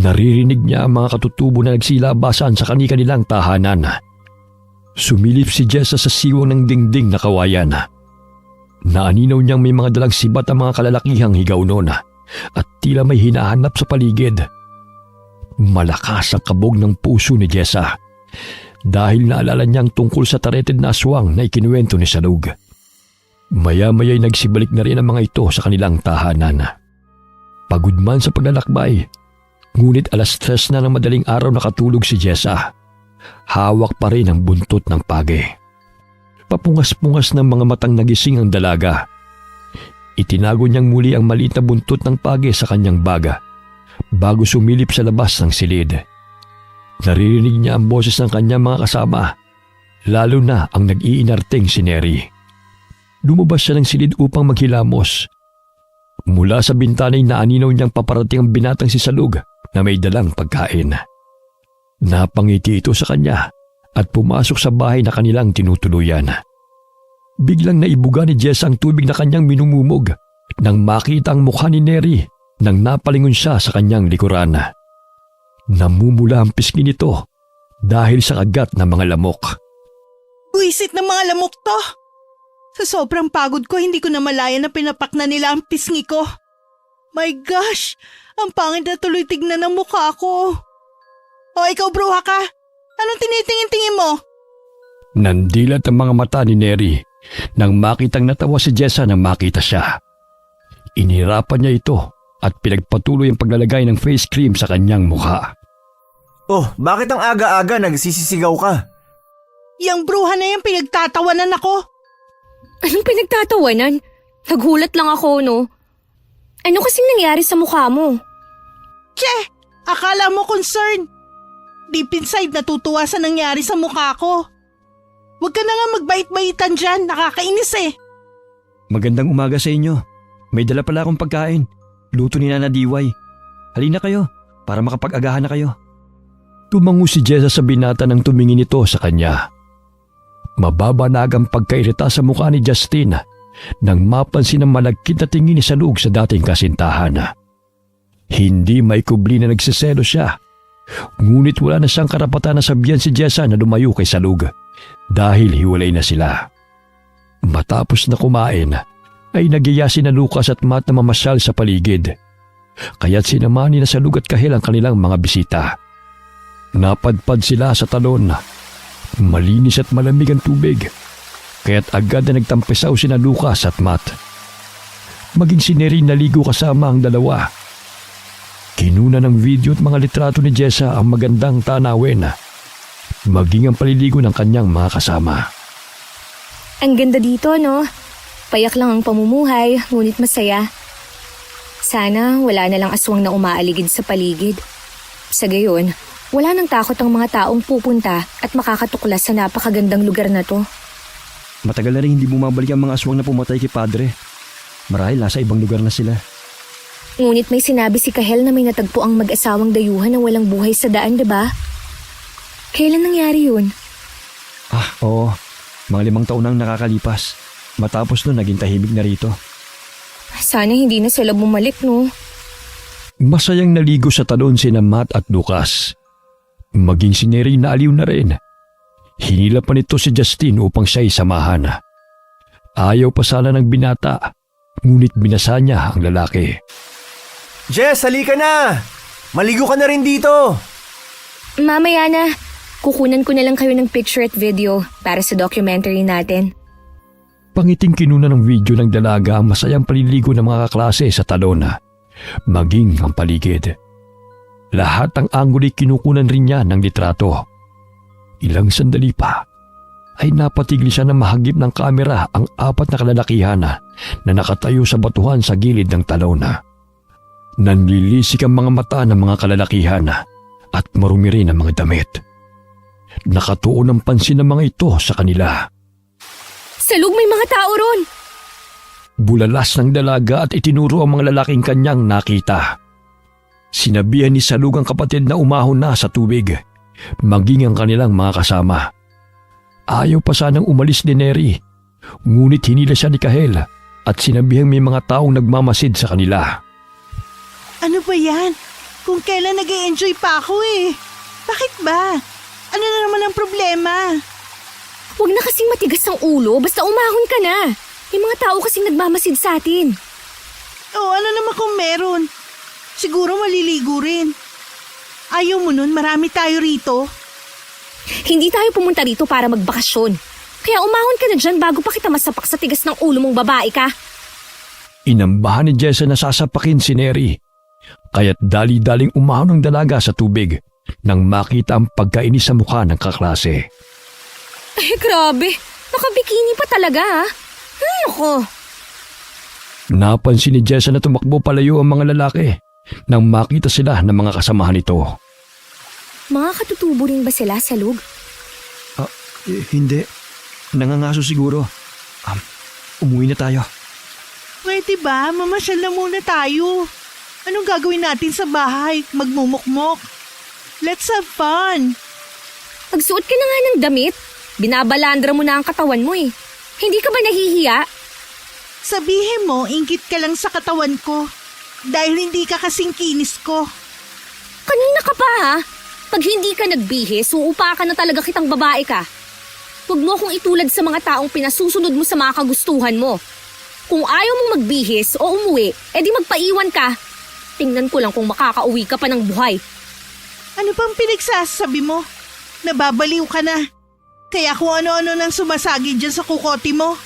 Speaker 1: Naririnig niya ang mga katutubo na nagsilabasan sa kani-kanilang tahanan. Sumilip si Jessa sa siwang ng dingding na kawayan. Naaninaw niyang may mga dalang sibat ang mga kalalakihang higaw noon at tila may hinahanap sa paligid. Malakas ang kabog ng puso ni Jessa dahil naalala niyang tungkol sa tareted na aswang na ikinuwento ni Salug. Maya-maya'y nagsibalik na rin ang mga ito sa kanilang tahanan. Pagod man sa paglalakbay, ngunit 3:00 na ng madaling araw nakatulog si Jessa. Hawak pa rin ang buntot ng page. Papungas-pungas ng mga matang nagising ang dalaga. Itinago niyang muli ang maliit na buntot ng page sa kanyang baga bago sumilip sa labas ng silid. Naririnig niya ang boses ng kanyang mga kasama, lalo na ang nag-iinarteng si Neri. Lumabas siya ng silid upang maghilamos. Mula sa bintana'y naaninaw niyang paparating ang binatang si Salug na may dalang pagkain. Napangiti ito sa kanya at pumasok sa bahay na kanilang tinutuluyan. Biglang naibuga ni Jessa ang tubig na kanyang minumumog nang makita ang mukha ni Neri nang napalingon siya sa kanyang likuran. Namumula ang pisngi nito dahil sa kagat ng mga lamok.
Speaker 2: Buisit ng mga lamok to! Sa sobrang pagod ko, hindi ko na malaya na pinapak na nila ang pisngi ko. My gosh! Ang pangit na tuloy tignan ng mukha ko. O ikaw, bruha ka? Anong tinitingin-tingin mo?
Speaker 1: Nandilat ang mga mata ni Neri nang makitang natawa si Jessa nang makita siya. Inihirapan niya ito at pinagpatuloy ang paglalagay ng face cream sa kanyang mukha.
Speaker 4: Oh, bakit ang aga-aga nagsisisigaw ka?
Speaker 2: Yang bruha na yan pinagtatawanan ako.
Speaker 3: Anong pinagtatawanan? Naghulat lang ako, no? Ano kasing nangyari sa mukha mo?
Speaker 2: Che! Akala mo concern. Deep inside natutuwa sa nangyari sa mukha ko. Huwag ka na nga magbait-baitan dyan, nakakainis eh.
Speaker 5: Magandang umaga sa inyo. May dala pala akong pagkain. Luto ni Nana Diway. Halina kayo para makapag-agahan na kayo.
Speaker 1: Tumango si Jessa sa binata nang tumingin ito sa kanya. Mababanag ang pagkairita sa mukha ni Justin nang mapansin ang malagkit na tingin ni Salug sa dating kasintahan. Hindi may kubli na nagsiselo siya, ngunit wala na siyang karapatan na sabihan si Jessa na lumayo kay Salug dahil hiwalay na sila. Matapos na kumain, ay nagiya si na Lucas at Matt na mamasyal sa paligid. Kaya't sinamani na Salug at Kahel ang kanilang mga bisita. Napadpad sila sa talon. Malinis at malamig ang tubig, kaya't agad na nagtampisaw sina Lucas at Matt. Maging si Neri naligo kasama ang dalawa. Kinuna ng video at mga litrato ni Jessa ang magandang tanawin, maging ang paliligo ng kanyang mga kasama.
Speaker 3: Ang ganda dito, no? Payak lang ang pamumuhay, ngunit masaya. Sana wala na lang aswang na umaaligid sa paligid. Sa gayon, wala nang takot ang mga taong pupunta at makakatuklas sa napakagandang lugar na to.
Speaker 5: Matagal na rin hindi bumabalik ang mga aswang na pumatay kay Padre. Marahil nasa ibang lugar na sila.
Speaker 3: Ngunit may sinabi si Kahel na may natagpo ang mag-asawang dayuhan na walang buhay sa daan, diba? Kailan nangyari yun?
Speaker 5: Oo. Mga 5 taon nang nakakalipas. Matapos nun naging tahimik na rito.
Speaker 3: Sana hindi na sila bumalik, no?
Speaker 1: Masayang naligo sa talon sina Matt at Lucas. Maging si Neri naaliw na rin. Hinila pa nito si Justin upang siya'y samahan. Ayaw pa sana ng binata, ngunit binasa niya ang lalaki.
Speaker 4: Jess, halika na! Maligo ka na rin dito!
Speaker 3: Mamaya na. Kukunan ko na lang kayo ng picture at video para sa documentary natin.
Speaker 1: Pangiting kinuna ng video ng dalaga ang masayang paliligo ng mga kaklase sa talon, maging ang paligid. Lahat ng anggulo'y kinukunan rin niya ng litrato. Ilang sandali pa ay napatigil siya na mahagip ng kamera ang 4 na kalalakihan na nakatayo sa batuhan sa gilid ng talon. Nanlilisik ang mga mata ng mga kalalakihan at marumi rin ang mga damit. Nakatuon ang pansin ng mga ito sa kanila.
Speaker 3: Salug, may mga tao ron!
Speaker 1: Bulalas ng dalaga at itinuro ang mga lalaking kanyang nakita. Sinabihan ni Salug ang kapatid na umahon na sa tubig, maging ang kanilang mga kasama. Ayaw pa sanang umalis ni Neri, ngunit hinila siya ni Kahel at sinabihang may mga taong nagmamasid sa kanila.
Speaker 2: Ano ba yan? Kung kailan nag-e-enjoy pa ako eh. Bakit ba? Ano na naman ang problema?
Speaker 3: Huwag na kasing matigas ang ulo, basta umahon ka na. May mga tao kasing nagmamasid sa atin.
Speaker 2: O ano naman kung meron? Siguro maliligo rin. Ayaw mo nun, marami tayo rito.
Speaker 3: Hindi tayo pumunta rito para magbakasyon. Kaya umahon ka na dyan bago pa kita masapak sa tigas ng ulo mong babae ka.
Speaker 1: Inambahan ni Jessa na sasapakin si Neri. Kaya't dali-daling umahon ng dalaga sa tubig nang makita ang pagkainis sa mukha ng kaklase.
Speaker 3: Ay, grabe. Nakabikini pa talaga, ha? Ako.
Speaker 1: Napansin ni Jessa na tumakbo palayo ang mga lalaki nang makita sila ng mga kasamahan nito.
Speaker 3: Mga katutubo rin ba sila sa lug?
Speaker 5: Hindi. Nangangaso siguro. Umuwi na tayo.
Speaker 2: Pwede ba? Mamasyal na muna tayo. Anong gagawin natin sa bahay? Magmumukmok. Let's have fun.
Speaker 3: Magsuot ka na nga ng damit. Binabalandra mo na ang katawan mo eh. Hindi ka ba nahihiya?
Speaker 2: Sabihin mo, ingkit ka lang sa katawan ko. Dahil hindi ka kasing kinis ko.
Speaker 3: Kanina ka pa ha? Pag hindi ka nagbihis, uupakan na talaga kitang babae ka. Huwag mo akong itulad sa mga taong pinasusunod mo sa mga kagustuhan mo. Kung ayaw mong magbihis o umuwi, edi magpaiwan ka. Tingnan ko lang kung makakauwi ka pa ng buhay.
Speaker 2: Ano pang pinagsasabi mo? Nababaliw ka na. Kaya kung ano-ano nang sumasagi dyan sa kukoti mo.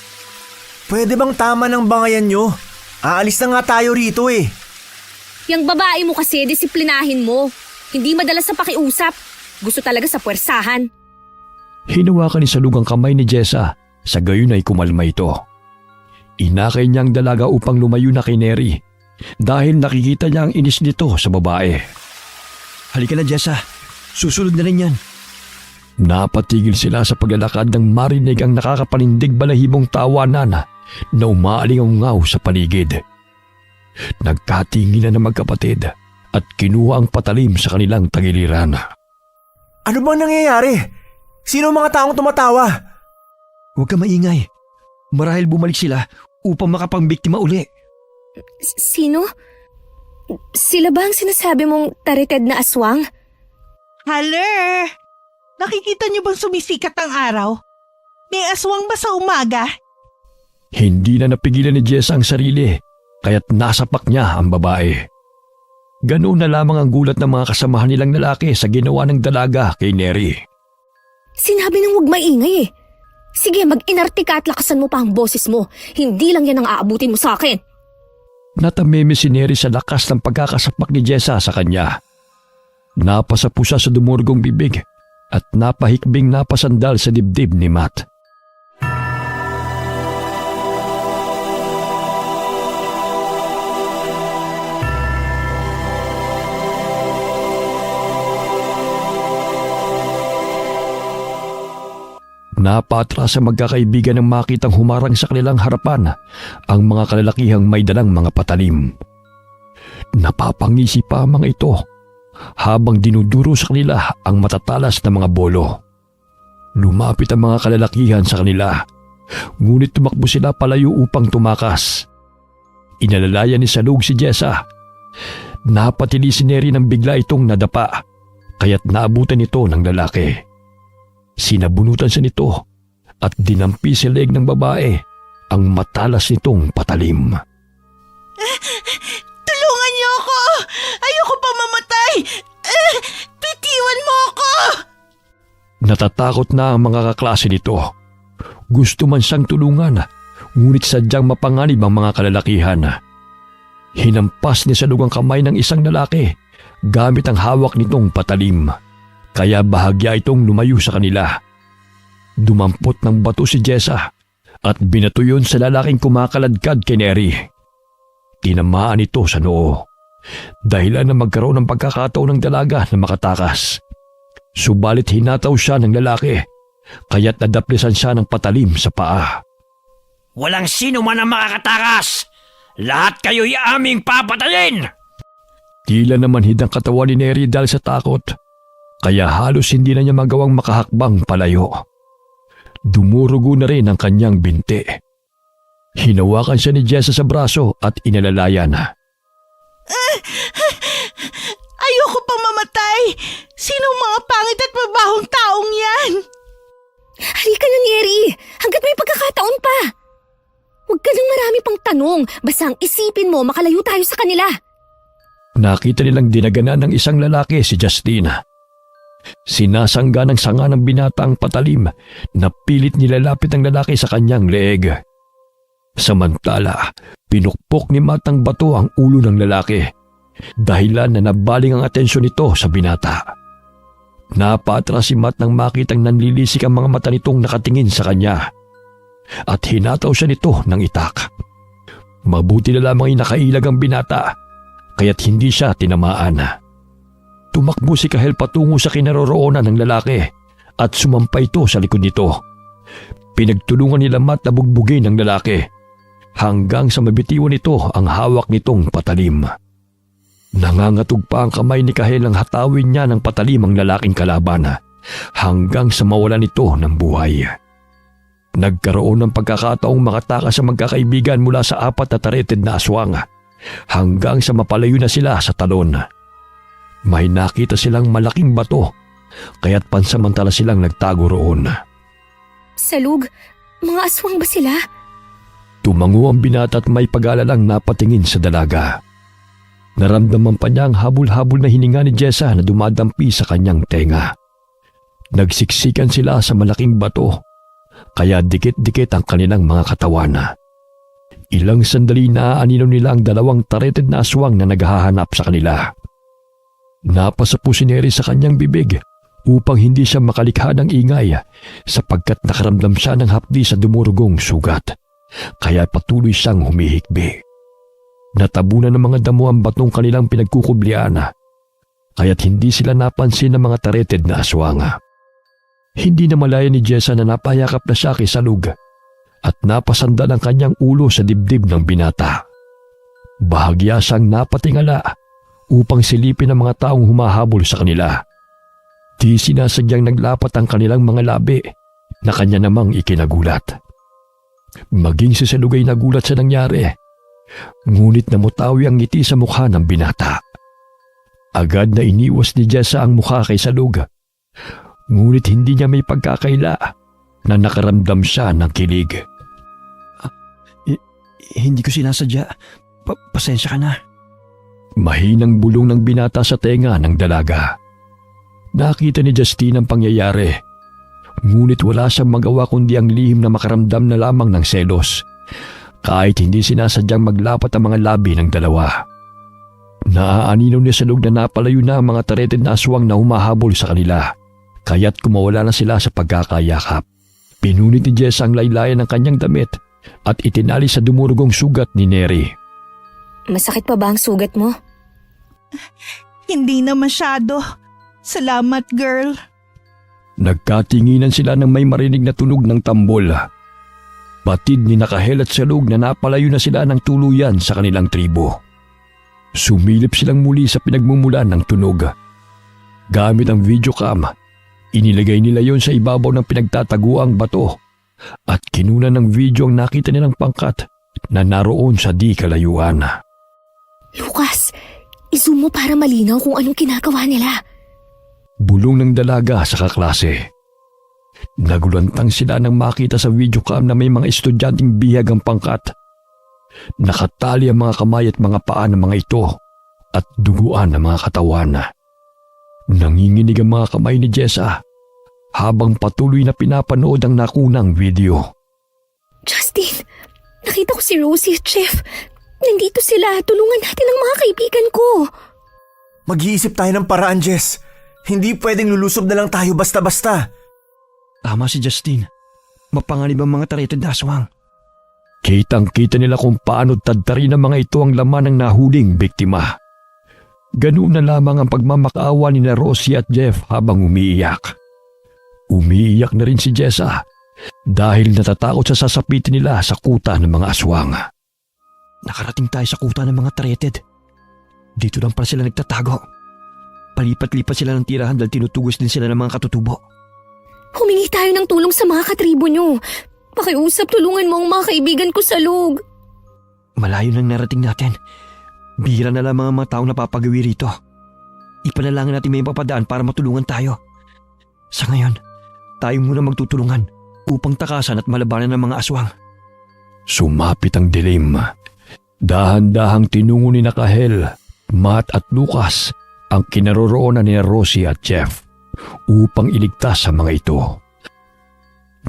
Speaker 4: Pwede bang tama ng bangayan nyo? Aalis na nga tayo rito eh.
Speaker 3: Yang babae mo kasi, disiplinahin mo. Hindi madalas sa pakiusap. Gusto talaga sa puwersahan.
Speaker 1: Hinawakan ni Salug ang kamay ni Jessa, sa gayon ay kumalma ito. Inakay niya ang dalaga upang lumayo na kay Neri dahil nakikita niya ang inis nito sa babae.
Speaker 5: Halika na, Jessa. Susunod na rin yan.
Speaker 1: Napatigil sila sa paglalakad nang marinig ang nakakapanindig balahibong tawanan na umaalingaw sa paligid. Nagkatinginan na magkapatid at kinuha ang patalim sa kanilang tagiliran.
Speaker 4: Ano bang nangyayari? Sino ang mga taong tumatawa?
Speaker 5: Huwag ka maingay. Marahil bumalik sila upang makapangbiktima uli.
Speaker 3: Sino? Sila ba ang sinasabi mong tarited na aswang?
Speaker 2: Haler! Nakikita niyo bang sumisikat ang araw? May aswang ba sa umaga?
Speaker 1: Hindi na napigilan ni Jessa ang sarili, kaya't nasapak niya ang babae. Ganoon na lamang ang gulat ng mga kasamahan nilang lalaki sa ginawa ng dalaga kay Neri.
Speaker 3: Sinabi nang huwag maingay eh. Sige, mag-inarte ka at lakasan mo pa ang boses mo. Hindi lang yan ang aabutin mo sa akin.
Speaker 1: Natameme si Neri sa lakas ng pagkakasapak ni Jessa sa kanya. Napasapusa sa dumurgong bibig at napahikbing napasandal sa dibdib ni Matt. Napatras sa magkakaibigan nang makitang humarang sa kanilang harapan ang mga kalalakihang may dalang mga patalim. Napapangisi pa ang mga ito habang dinuduro sa kanila ang matatalas na mga bolo. Lumapit ang mga kalalakihan sa kanila, ngunit tumakbo sila palayo upang tumakas. Inalalayan ni Salug si Jessa. Napatili si Neri nang bigla itong nadapa, kaya't naabutan ito ng lalaki. Sinabunutan siya nito at dinampi sa leeg ng babae ang matalas nitong patalim.
Speaker 2: Tulungan niyo ako! Ayoko pa mamatay! Bitiwan mo ako!
Speaker 1: Natatakot na ang mga kaklase nito. Gusto man siyang tulungan, ngunit sadyang mapanganib ang mga kalalakihan. Hinampas ni Salug ang kamay ng isang lalaki gamit ang hawak nitong patalim. Kaya bahagya itong lumayo sa kanila. Dumampot ng bato si Jessa at binato yun sa lalaking kumakaladkad kay Neri. Tinamaan ito sa noo, dahilan na magkaroon ng pagkakataon ng dalaga na makatakas. Subalit hinataw siya ng lalaki, kaya't nadaplisan siya ng patalim sa paa.
Speaker 6: Walang sino man ang makakatakas! Lahat kayo'y aming papatayin!
Speaker 1: Tila naman hidang katawan ni Neri dahil sa takot, kaya halos hindi na niya magawang makahakbang palayo. Dumurugo na rin ang kanyang binti. Hinawakan siya ni Jessa sa braso at inalalayan.
Speaker 2: Ayoko pa mamatay! Sinong mga pangit at mabahong taong yan?
Speaker 3: Halika na, Neri. Hanggat may pagkakataon pa. Huwag ka nang marami pang tanong. Basta ang isipin mo, makalayo tayo sa kanila.
Speaker 1: Nakita nilang dinaganan ng isang lalaki si Justine. Sinasangga ng sanga ng binata ang patalim na pilit nilalapit ng lalaki sa kanyang leeg. Samantala, pinukpok ni Matt ang bato ang ulo ng lalaki, dahilan na nabaling ang atensyon nito sa binata. Napatras si Matt nang makitang nanlilisik ang mga mata nitong nakatingin sa kanya at hinataw siya nito ng itak. Mabuti na lamang inakailag ang binata kaya't hindi siya tinamaan. Tumakbo si Kahel patungo sa kinaroroonan ng lalaki at sumampa ito sa likod nito. Pinagtulungan nila Matt na bugbugin ng lalaki hanggang sa mabitiwan nito ang hawak nitong patalim. Nangangatog pa ang kamay ni Kahel nang hatawin niya ng patalim ang lalaking kalaban hanggang sa mawala nito ng buhay. Nagkaroon ng pagkakataong makatakas sa magkakaibigan mula sa 4 na tareted na aswang hanggang sa mapalayo na sila sa talon. May nakita silang malaking bato kaya't pansamantala silang nagtago roon.
Speaker 3: Salug, mga aswang ba sila?
Speaker 1: Tumango ang binata at may pag-aalalang napatingin sa dalaga. Naramdaman pa niya ang habol-habol na hininga ni Jessa na dumadampi sa kanyang tenga. Nagsiksikan sila sa malaking bato, kaya dikit-dikit ang kanilang mga katawan. Ilang sandali na aaninaw nila ang 2 tareted na aswang na naghahanap sa kanila. Napasapu si Neri sa kanyang bibig upang hindi siya makalikha ng ingay sapagkat nakaramdam siya ng hapdi sa dumurugong sugat, kaya patuloy siyang humihikbi. Natabunan ng mga damo ang batong kanilang pinagkukublian, kaya't hindi sila napansin ng mga tareted na aswang. Hindi na malaya ni Jessa na napayakap na siya kay Salug at napasandal ang kanyang ulo sa dibdib ng binata. Bahagya siyang napatingala upang silipin ang mga taong humahabol sa kanila. Di sinasadyang naglapat ang kanilang mga labi na kanya namang ikinagulat. Maging si Salug ay nagulat sa nangyari, ngunit namutawi ang ngiti sa mukha ng binata. Agad na iniwas ni Jessa ang mukha kay Salug, ngunit hindi niya may pagkakaila na nakaramdam siya ng kilig.
Speaker 5: Hindi ko sinasadya. Pasensya ka na.
Speaker 1: Mahinang bulong ng binata sa tenga ng dalaga. Nakita ni Justine ang pangyayari, ngunit wala siyang magawa kundi ang lihim na makaramdam na lamang ng selos, kahit hindi sinasadyang maglapat ang mga labi ng dalawa. Naaaninaw ni Salug na napalayo na ang mga tareted na aswang na humahabol sa kanila, kaya't kumawala na sila sa pagkakayakap. Pinunit ni Jess ang laylayan ng kanyang damit at itinali sa dumurugong sugat ni Neri.
Speaker 3: Masakit pa ba ang sugat mo?
Speaker 2: Hindi na masyado. Salamat, girl.
Speaker 1: Nagkatinginan sila nang may marinig na tunog ng tambol. Batid ni Kahel at Salug na napalayo na sila ng tuluyan sa kanilang tribo. Sumilip silang muli sa pinagmumulan ng tunog. Gamit ang videocam, inilagay nila yon sa ibabaw ng pinagtataguang bato at kinunan ng video ang nakita nilang pangkat na naroon sa di kalayuan.
Speaker 3: Lucas, i-zoom mo para malinaw kung anong ginagawa nila.
Speaker 1: Bulong ng dalaga sa kaklase. Nagulantang sila nang makita sa videocam na may mga estudyanteng bihag ang pangkat. Nakatali ang mga kamay at mga paa ng mga ito at duguan ang mga katawan. Nanginginig ang mga kamay ni Jessa habang patuloy na pinapanood ang nakunang video.
Speaker 3: Justin, nakita ko si Rosie at Jeff. Nandito sila. Tulungan natin ang mga kaibigan ko.
Speaker 4: Mag-iisip tayo ng paraan, Jess. Hindi pwedeng lulusob na lang tayo basta-basta.
Speaker 5: Tama si Justine. Mapanganib ang mga tareted na aswang.
Speaker 1: Kitang-kita nila kung paano tadtarin ng mga ito ang laman ng nahuling biktima. Ganoon na lamang ang pagmamakaawa ni na Rosie at Jeff habang umiiyak. Umiiyak na rin si Jessa dahil natatakot sa sasapitin nila sa kuta ng mga aswang.
Speaker 5: Nakarating tayo sa kuta ng mga tareted. Dito lang pala sila nagtatago. Palipat-lipat sila ng tirahan dahil tinutugos din sila ng mga katutubo.
Speaker 3: Humingi tayo ng tulong sa mga katribo nyo. Pakiusap, tulungan mo ang mga kaibigan ko sa loob.
Speaker 5: Malayo nang narating natin. Bihira na lang mga taong napapagawi rito. Ipanalangin natin may papadaan para matulungan tayo. Sa ngayon, tayo muna magtutulungan upang takasan at malabanan ng mga aswang.
Speaker 1: Sumapit ang dilim. Dahan-dahang tinungo ni Kahel, Matt at Lucas ang kinaroroonan ni Rosie at Jeff. upang iligtas sa mga ito.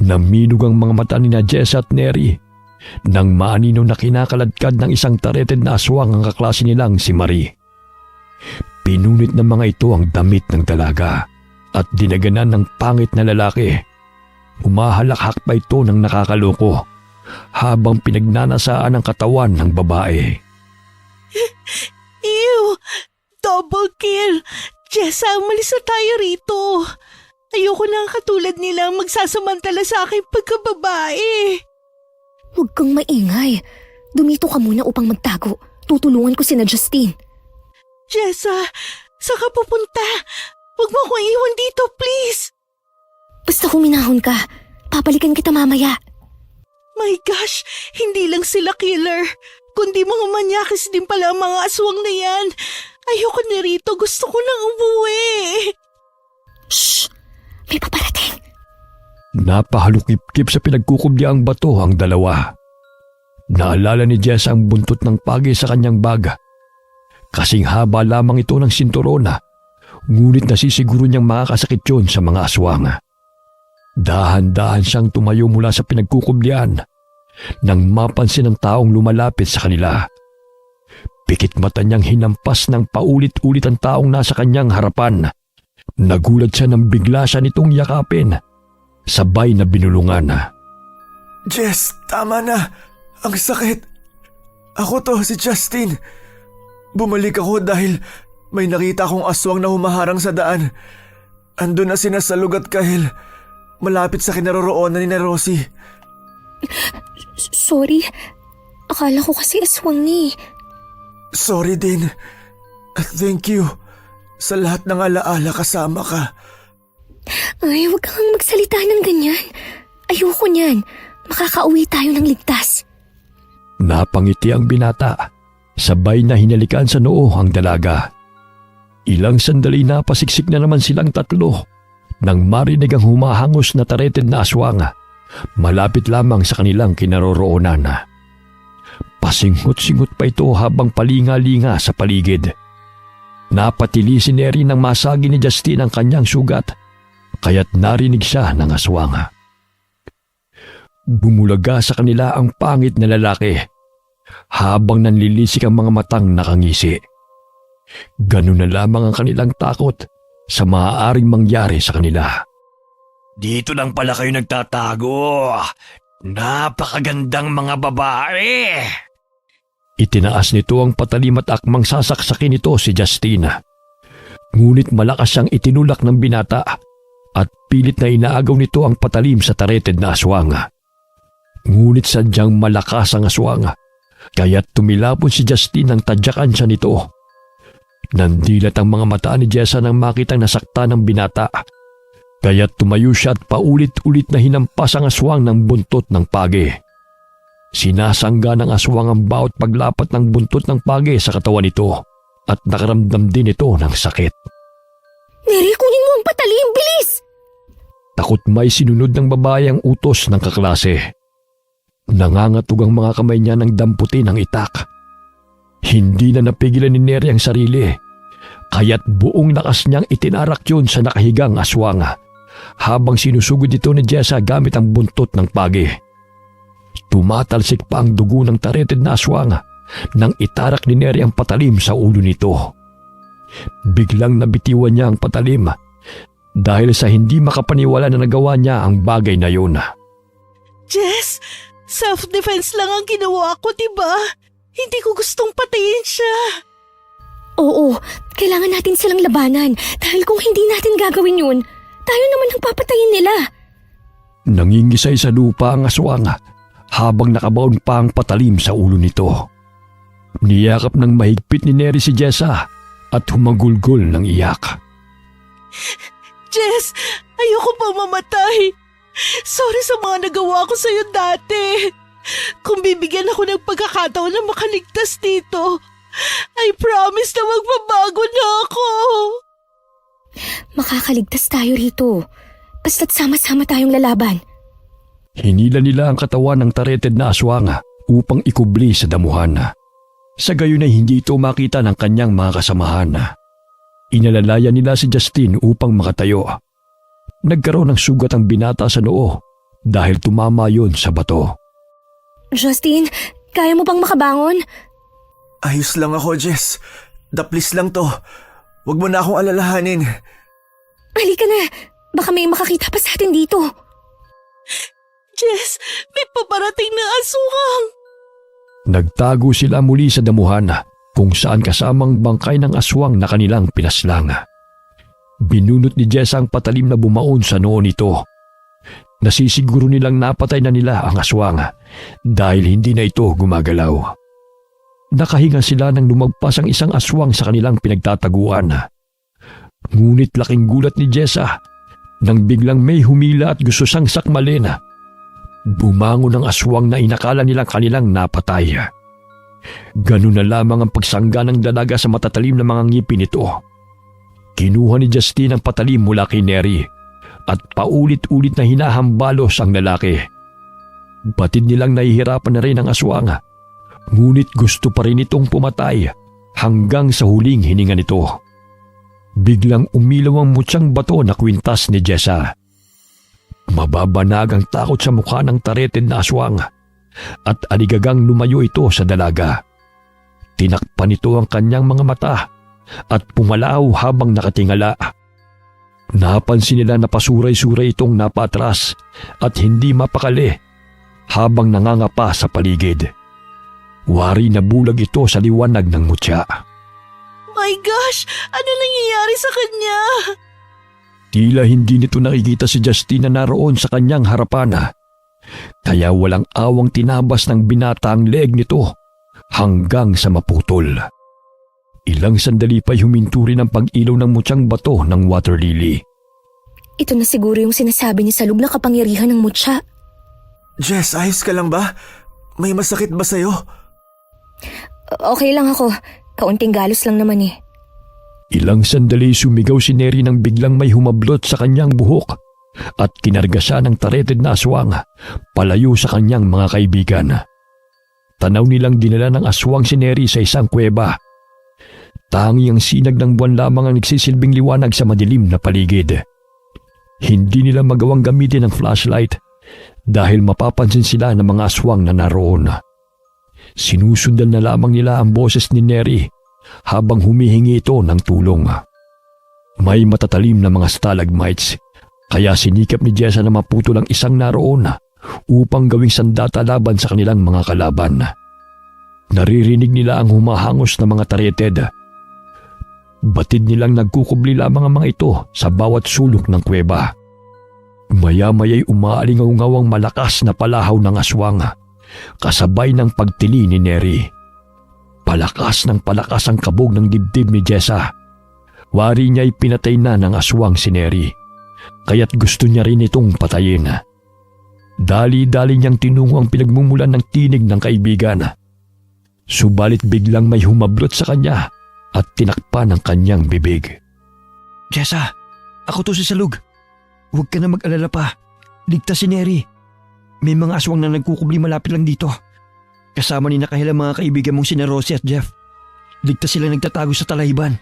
Speaker 1: Naminog ang mga mata ni Jessa at Neri nang maanino na kinakaladkad ng isang tareted na aswang ang kaklase nilang si Marie. Pinunit ng mga ito ang damit ng dalaga at dinaganan ng pangit na lalaki. Humahalakhak pa ito ng nakakaloko habang pinagnanasaan ang katawan ng babae.
Speaker 2: Ew! Double kill! Jessa, umalis na tayo rito. Ayoko na katulad nila ang magsasamantala sa aking pagkababae.
Speaker 3: Huwag kang maingay. Dumito ka muna upang magtago. Tutulungan ko sina Justine.
Speaker 2: Jessa, saan ka pupunta? Huwag mo akong iwan dito, please.
Speaker 3: Basta huminahon ka. Papalikan kita mamaya.
Speaker 2: My gosh, hindi lang sila killer, kundi mga manyakis din pala ang mga aswang na yan. Ayoko na rito, gusto ko nang umuwi.
Speaker 3: Shh! May paparating.
Speaker 1: Napahalukip-kip sa pinagkukubya ang bato ang dalawa. Naalala ni Jess ang buntot ng pagi sa kanyang bag. Kasing haba lamang ito ng sinturona, ngunit nasisiguro niyang makakasakit yun sa mga aswang. Dahan-dahan siyang tumayo mula sa pinagkukublian nang mapansin ng taong lumalapit sa kanila. Pikit mata niyang hinampas ng paulit-ulit ang taong nasa kanyang harapan. Nagulat siya nang bigla siya nitong yakapin, sabay na binulungan.
Speaker 4: Jess, tama na. Ang sakit. Ako to, si Justine. Bumalik ako dahil may nakita akong aswang na humaharang sa daan. Andun na sina Salug at Kahil, malapit sa kinaroroonan ni Rosie.
Speaker 3: Sorry. Akala ko kasi aswang ni.
Speaker 4: Sorry din. Thank you. Sa lahat ng alaala kasama ka.
Speaker 3: Ay, huwag kang magsalita ng ganyan. Ayoko niyan. Makakauwi tayo ng ligtas.
Speaker 1: Napangiti ang binata, sabay na hinalikan sa noo ang dalaga. Ilang sandali na pasiksik na naman silang tatlo nang marinig ang humahangos na tareted na aswang malapit lamang sa kanilang kinaroroonan. Pasingot-singot pa ito habang palinga-linga sa paligid. Napatili si Neri nang masagi ni Justine ang kanyang sugat, kaya't narinig siya ng aswang. Bumulaga sa kanila ang pangit na lalaki habang nanlilisik ang mga matang nakangisi. Ganun na lamang ang kanilang takot sa maaaring mangyari sa kanila.
Speaker 6: Dito lang pala kayo nagtatago. Napakagandang mga babae.
Speaker 1: Itinaas nito ang patalim at akmang sasaksakin nito si Justine. Ngunit malakas siyang itinulak ng binata at pilit na inaagaw nito ang patalim sa tareted na aswang. Ngunit sadyang malakas ang aswang, kaya't tumilapon si Justine nang tadyakan siya nito. Nandilat ang mga mata ni Jessa nang makitang nasakta ng binata, kaya't tumayo siya at paulit-ulit na hinampas ang aswang ng buntot ng pagi. Sinasangga ng aswang ang bawat paglapat ng buntot ng pagi sa katawan nito at nakaramdam din ito ng sakit.
Speaker 3: Neri, kunin mo ang patalim, bilis!
Speaker 1: Takot may sinunod ng babae ang utos ng kaklase. Nangangatog ang mga kamay niya ng damputin ng itak. Hindi na napigilan ni Neri ang sarili, kaya't buong lakas niyang itinarak yun sa nakahigang aswang habang sinusugod ito ni Jessa gamit ang buntot ng pagi. Tumatalsik pa ang dugo ng tareted na aswang nang itarak ni Neri ang patalim sa ulo nito. Biglang nabitiwan niya ang patalim dahil sa hindi makapaniwala na nagawa niya ang bagay na yun.
Speaker 2: Jess, self-defense lang ang ginawa ko, diba? Hindi ko gustong patayin siya.
Speaker 3: Oo, kailangan natin silang labanan dahil kung hindi natin gagawin yun, tayo naman ang papatayin nila.
Speaker 1: Nangingisay sa lupa ang aswang habang nakabaon pa ang patalim sa ulo nito. Niyakap ng mahigpit ni Neri si Jessa at humagulgol ng iyak.
Speaker 2: Jess, ayoko pa mamatay. Sorry sa mga nagawa ko sa'yo dati. Kung bibigyan ako ng pagkakataon na makaligtas dito, I promise na magbabago na ako.
Speaker 3: Makakaligtas tayo rito. Basta't sama-sama tayong lalaban.
Speaker 1: Hinila nila ang katawan ng tareted na aswang upang ikubli sa damuhan. Sa gayon ay hindi ito makita ng kanyang mga kasamahan. Inalalayan nila si Justin upang makatayo. Nagkaroon ng sugat ang binata sa noo dahil tumama yon sa bato.
Speaker 3: Justin, kaya mo bang makabangon?
Speaker 4: Ayos lang ako, Jess. Daplis lang to. Huwag mo na akong alalahanin.
Speaker 3: Halika na, baka may makakita pa sa atin dito.
Speaker 2: Jess, may paparating na aswang!
Speaker 1: Nagtago sila muli sa damuhan kung saan kasamang bangkay ng aswang na kanilang pinaslang. Binunot ni Jessa ang patalim na bumaon sa noo nito. Nasisiguro nilang napatay na nila ang aswang dahil hindi na ito gumagalaw. Nakahinga sila nang lumagpas ang isang aswang sa kanilang pinagtataguan. Ngunit laking gulat ni Jessa nang biglang may humila at gusto siyang sakmalin. Bumangon ang aswang na inakala nilang kanilang napatay. Ganun na lamang ang pagsangga ng dalaga sa matatalim na mga ngipin nito. Kinuha ni Justin ang patalim mula kay Neri at paulit-ulit na hinahambalos ang lalaki. Batid nilang nahihirapan na rin ang aswang, ngunit gusto pa rin itong pumatay hanggang sa huling hininga nito. Biglang umilaw ang mutyang bato na kwintas ni Jessa. Mababanag ang takot sa mukha ng tareted na aswang at aligagang lumayo ito sa dalaga. Tinakpan nito ang kanyang mga mata at pumalaw habang nakatingala. Napansin nila na pasuray-suray itong napatras at hindi mapakali habang nangangapa sa paligid. Wari na bulag ito sa liwanag ng mutya.
Speaker 2: My gosh! Ano nangyayari sa kanya?
Speaker 1: Tila hindi nito nakikita si Justin na naroon sa kanyang harapan. Kaya walang awang tinabas ng binata ang leeg nito hanggang sa maputol. Ilang sandali pa'y huminto rin ang pag-ilaw ng mutyang bato ng water lily.
Speaker 3: Ito na siguro yung sinasabi ni Salug na kapangyarihan ng mutya.
Speaker 4: Jess, ayos ka lang ba? May masakit ba sa'yo?
Speaker 3: Okay lang ako. Kaunting galos lang naman eh.
Speaker 1: Ilang sandali sumigaw si Neri nang biglang may humablot sa kanyang buhok at kinarga siya ng tareted na aswang palayo sa kanyang mga kaibigan. Tanaw nilang dinala ng aswang si Neri sa isang kuweba. Tangi ang sinag ng buwan lamang ang nagsisilbing liwanag sa madilim na paligid. Hindi nila magawang gamitin ang flashlight dahil mapapansin sila ng mga aswang na naroon. Sinusundan na lamang nila ang boses ni Neri habang humihingi ito ng tulong. May matatalim na mga stalagmites kaya sinikap ni Jessa na maputol ang isang naroon upang gawing sandata laban sa kanilang mga kalaban. Naririnig nila ang humahangos na mga tareted. Batid nilang nagkukubli lamang ang mga ito sa bawat sulok ng kuweba. Maya-maya'y umaalingaw-ngaw ang malakas na palahaw ng aswang kasabay ng pagtili ni Neri. Palakas ng palakas ang kabog ng dibdib ni Jessa. Wari niya'y pinatay na ng aswang si Neri, kaya't gusto niya rin itong patayin. Dali-dali niyang tinungo ang pinagmumulan ng tinig ng kaibigan. Subalit biglang may humablot sa kanya at tinakpan ang kanyang bibig.
Speaker 5: Jessa, ako to si Salug. Huwag ka na mag-alala pa. Ligtas si Neri. May mga aswang na nagkukubli malapit lang dito. Kasama ni nakahila mga kaibigan mong sina Rosie at Jeff. Ligtas sila nagtatago sa talahiban.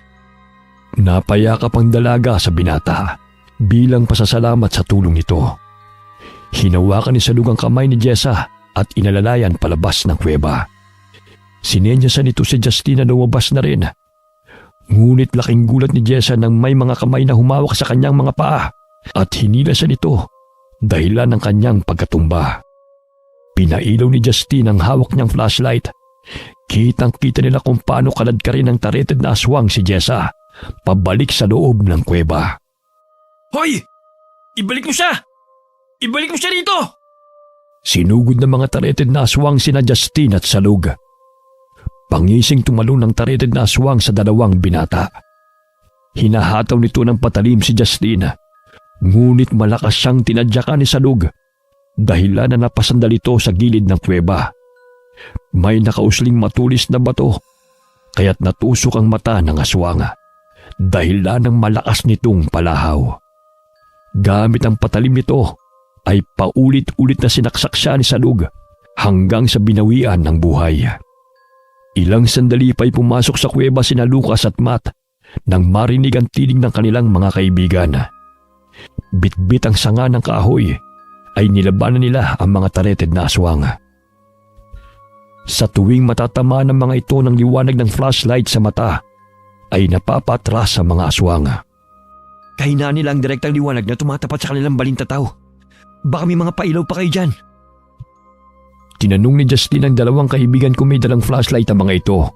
Speaker 1: Napayakap ang dalaga sa binata bilang pasasalamat sa tulong nito. Hinawakan ni Salug ang kamay ni Jessa at inalalayan palabas ng kuweba. Sinenyasan nito si Justin na lumabas na rin. Ngunit laking gulat ni Jessa nang may mga kamay na humawak sa kanyang mga paa at hinila siya nito dahilan ng kanyang pagkatumba. Pinailaw ni Justin ang hawak niyang flashlight. Kitang-kita nila kung paano kaladkarin ng tareted na aswang si Jessa pabalik sa loob ng kuweba.
Speaker 6: Hoy! Ibalik mo siya! Ibalik mo siya rito!
Speaker 1: Sinugod ng mga tareted na aswang sina Justin at Salug. Pangising tumalon ng tareted na aswang sa dalawang binata. Hinahataw nito ng patalim si Justin, ngunit malakas siyang tinadyakan ni Salug dahilan na napasandal ito sa gilid ng kuweba. May nakausling matulis na bato, kaya't natusok ang mata ng aswang dahilan ng malakas nitong palahaw. Gamit ang patalim nito ay paulit-ulit na sinaksak siya ni Salug hanggang sa binawian ng buhay. Ilang sandali pa'y pumasok sa kuweba sina Lucas at Matt nang marinig ang tinig ng kanilang mga kaibigan. Bitbit ang sanga ng kahoy ay nilabanan nila ang mga tareted na aswang. Sa tuwing matatama ng mga ito ng liwanag ng flashlight sa mata, ay napapatras sa mga aswang.
Speaker 5: Kahinaan nila ang direktang liwanag na tumatapat sa kanilang balintataw. Baka may mga pailaw pa kayo dyan.
Speaker 1: Tinanong ni Justin ang dalawang kaibigan kung may dalang flashlight ang mga ito.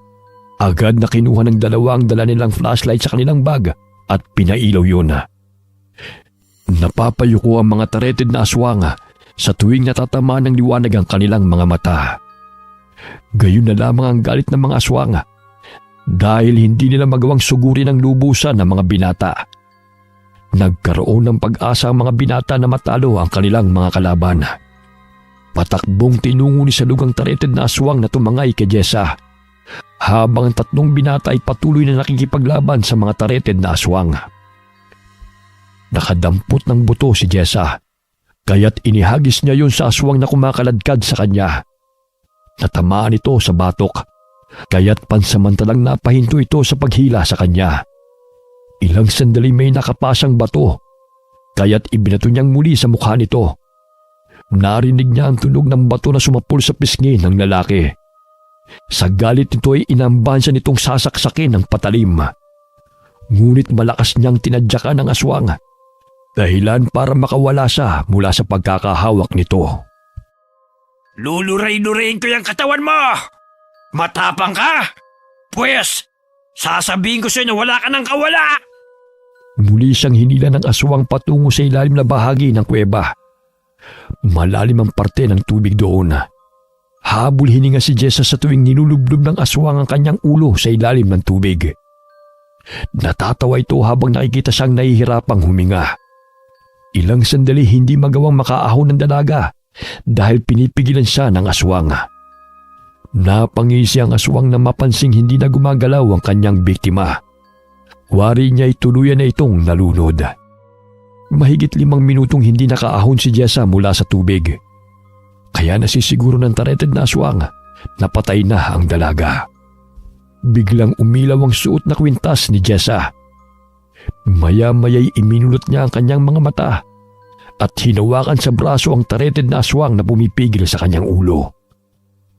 Speaker 1: Agad na kinuha ng dalawa ang dala nilang flashlight sa kanilang bag at pinailaw yun. Napapayuko ang mga tareted na aswang sa tuwing natatama ng liwanag ang kanilang mga mata. Gayon na lamang ang galit ng mga aswang dahil hindi nila magawang sugurin ang lubusan ng mga binata. Nagkaroon ng pag-asa ang mga binata na matalo ang kanilang mga kalaban. Patakbong tinungo ni Salug ang tareted na aswang na tumangay kay Jessa, habang ang tatlong binata ay patuloy na nakikipaglaban sa mga tareted na aswang. Nakadampot ng buto si Jessa, kaya't inihagis niya yun sa aswang na kumakaladkad sa kanya. Natamaan ito sa batok, kaya't pansamantalang napahinto ito sa paghila sa kanya. Ilang sandali may nakapasang bato, kaya't ibinato niyang muli sa mukha nito. Narinig niya ang tunog ng bato na sumapul sa pisngi ng lalaki. Sa galit nito ay inambahan siya nitong sasaksakin ng patalim. Ngunit malakas niyang tinadyakan ng aswang, dahilan para makawala siya mula sa pagkakahawak nito.
Speaker 6: Luluray-lurayin ko yung katawan mo! Matapang ka? Pwes, sasabihin ko sa'yo na wala ka ng kawala!
Speaker 1: Muli siyang hinila ng aswang patungo sa ilalim na bahagi ng kuweba. Malalim ang parte ng tubig doon. Habol hininga si Jessa sa tuwing nilulublob ng aswang ang kanyang ulo sa ilalim ng tubig. Natatawa ito habang nakikita siyang nahihirapang huminga. Ilang sandali hindi magawang makaahon ng dalaga dahil pinipigilan siya ng aswang. Napangisi ang aswang na mapansing hindi na gumagalaw ang kanyang biktima. Wari niya ay tuluyan na itong nalunod. Mahigit 5 minutong hindi nakaahon si Jessa mula sa tubig. Kaya nasisiguro ng tareted na aswang na patay na ang dalaga. Biglang umilaw ang suot na kwintas ni Jessa. Maya-maya'y iminulot niya ang kanyang mga mata at hinawakan sa braso ang tareted na aswang na pumipigil sa kanyang ulo.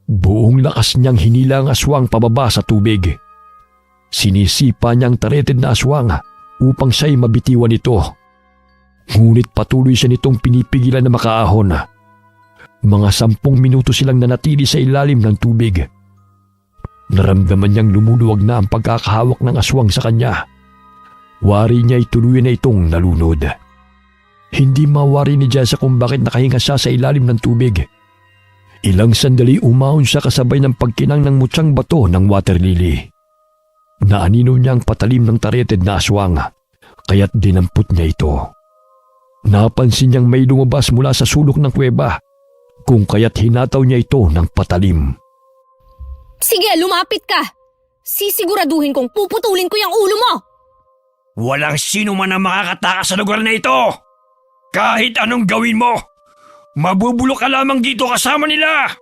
Speaker 1: Buong lakas niyang hinila ang aswang pababa sa tubig. Sinisipa niya ang tareted na aswang upang siya'y mabitiwan ito. Ngunit patuloy siya nitong pinipigilan na makaahon. Mga 10 minuto silang nanatili sa ilalim ng tubig. Naramdaman niyang lumuluwag na ang pagkakahawak ng aswang sa kanya. Wari niya ay tuluyan na itong nalunod. Hindi mawari ni Jessa kung bakit nakahinga siya sa ilalim ng tubig. Ilang sandali umahon siya kasabay ng pagkinang ng mutyang bato ng water lily. Naanino niya ang patalim ng tareted na aswang, kaya't dinampot niya ito. Napansin niyang may lumabas mula sa sulok ng kuweba, kung kaya't hinataw niya ito ng patalim.
Speaker 3: Sige, lumapit ka! Sisiguraduhin kong puputulin ko yung ulo mo!
Speaker 6: Walang sino man ang makakatakas sa lugar na ito! Kahit anong gawin mo, mabubulok ka lamang dito kasama nila!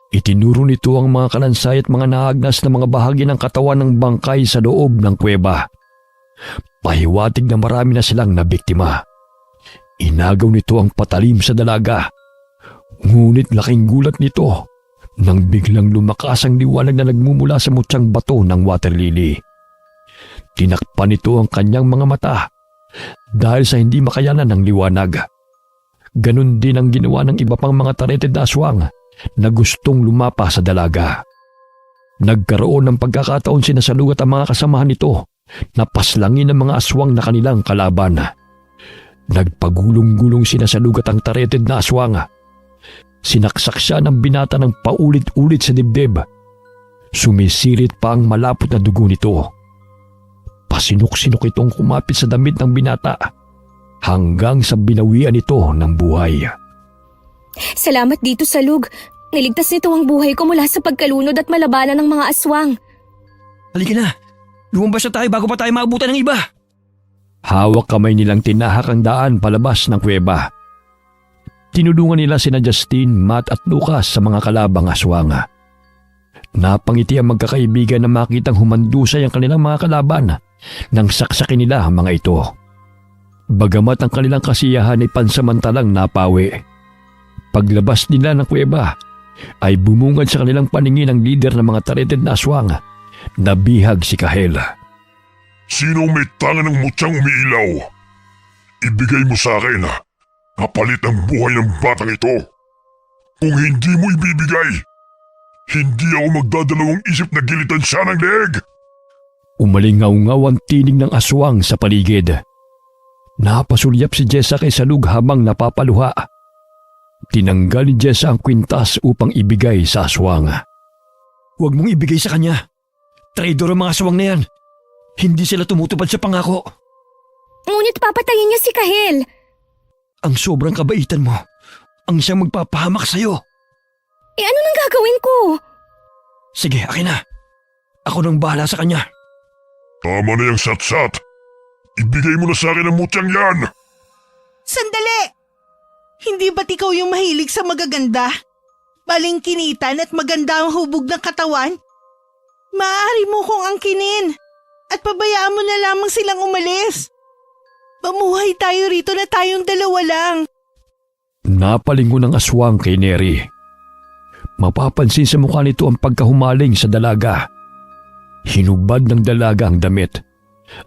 Speaker 1: Itinuro nito ang mga kalansay at mga naagnas na mga bahagi ng katawan ng bangkay sa loob ng kuweba. Pahiwatig na marami na silang nabiktima. Inagaw nito ang patalim sa dalaga. Ngunit laking gulat nito nang biglang lumakas ang liwanag na nagmumula sa mutyang bato ng water lily. Tinakpan nito ang kanyang mga mata dahil sa hindi makayanan ng liwanag. Ganon din ang ginawa ng iba pang mga tareted na aswang na gustong lumapa sa dalaga. Nagkaroon ng pagkakataon sinasalug at ang mga kasamahan nito na paslangin ng mga aswang na kanilang kalaban. Nagpagulong-gulong sinasalugat ang tareted na aswang. Sinaksak siya ng binata ng paulit-ulit sa dibdib. Sumisirit pa ang malapot na dugo nito. Pasinok-sinok itong kumapit sa damit ng binata hanggang sa binawian ito ng buhay.
Speaker 3: Salamat dito, Salug. Niligtas nito ang buhay ko mula sa pagkalunod at malabanan ng mga aswang.
Speaker 5: Halika na, lumabas na tayo bago pa tayo maabutan ng iba.
Speaker 1: Hawak kamay nilang tinahak ang daan palabas ng kuweba. Tinulungan nila sina Justin, Matt at Lucas sa mga kalabang aswang. Napangiti ang magkakaibigan na makitang humandusay ang kanilang mga kalaban nang saksakin nila ang mga ito. Bagamat ang kanilang kasiyahan ay pansamantalang napawi, paglabas nila ng kuweba ay bumungad sa kanilang paningin ang lider ng mga tareted na aswang. Nabihag si Kahel.
Speaker 7: Sino may tangan ng mutyang umiilaw? Ibigay mo sa akin, kapalit ang buhay ng batang ito. Kung hindi mo ibibigay, hindi ako magdadalawang isip na gilitan siya ng leeg.
Speaker 1: Umalingaw-ngaw ang tinig ng aswang sa paligid. Napasulyap si Jessa kay Salug habang napapaluha. Tinanggal ni Jessa ang kwintas upang ibigay sa aswang.
Speaker 5: Huwag mong ibigay sa kanya. Traidor ang mga aswang na yan. Hindi sila tumutupad sa pangako.
Speaker 3: Ngunit papatayin niya si Kahel.
Speaker 5: Ang sobrang kabaitan mo ang siyang magpapahamak sa'yo.
Speaker 3: Eh ano nang gagawin ko?
Speaker 5: Sige, akin na. Ako nang bahala sa kanya.
Speaker 7: Tama na yung satsat. Ibigay mo na sa akin ang mutyang yan.
Speaker 2: Sandali! Hindi ba't ikaw yung mahilig sa magaganda? Balingkinitan at maganda ang hubog ng katawan? Maaari mo kong angkinin at pabayaan mo na lamang silang umalis. Mamuhay tayo rito na tayong dalawa lang.
Speaker 1: Napalingon ng aswang kay Neri. Mapapansin sa mukha nito ang pagkahumaling sa dalaga. Hinubad ng dalaga ang damit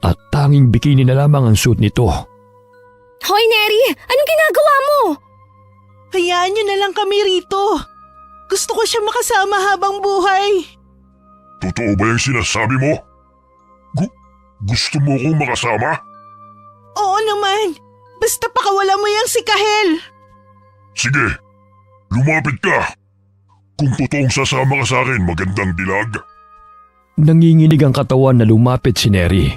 Speaker 1: at tanging bikini na lamang ang suot nito.
Speaker 3: Hoy Neri, anong ginagawa mo?
Speaker 2: Hayaan niyo na lang kami rito. Gusto ko siya makasama habang buhay.
Speaker 7: Totoo ba yung sinasabi mo? Gusto mo kong makasama?
Speaker 2: Oo naman. Basta pakawala mo yang si Kahel.
Speaker 7: Sige, lumapit ka. Kung totoong sasama ka sa akin, magandang dilag.
Speaker 1: Nanginginig ang katawan na lumapit si Neri.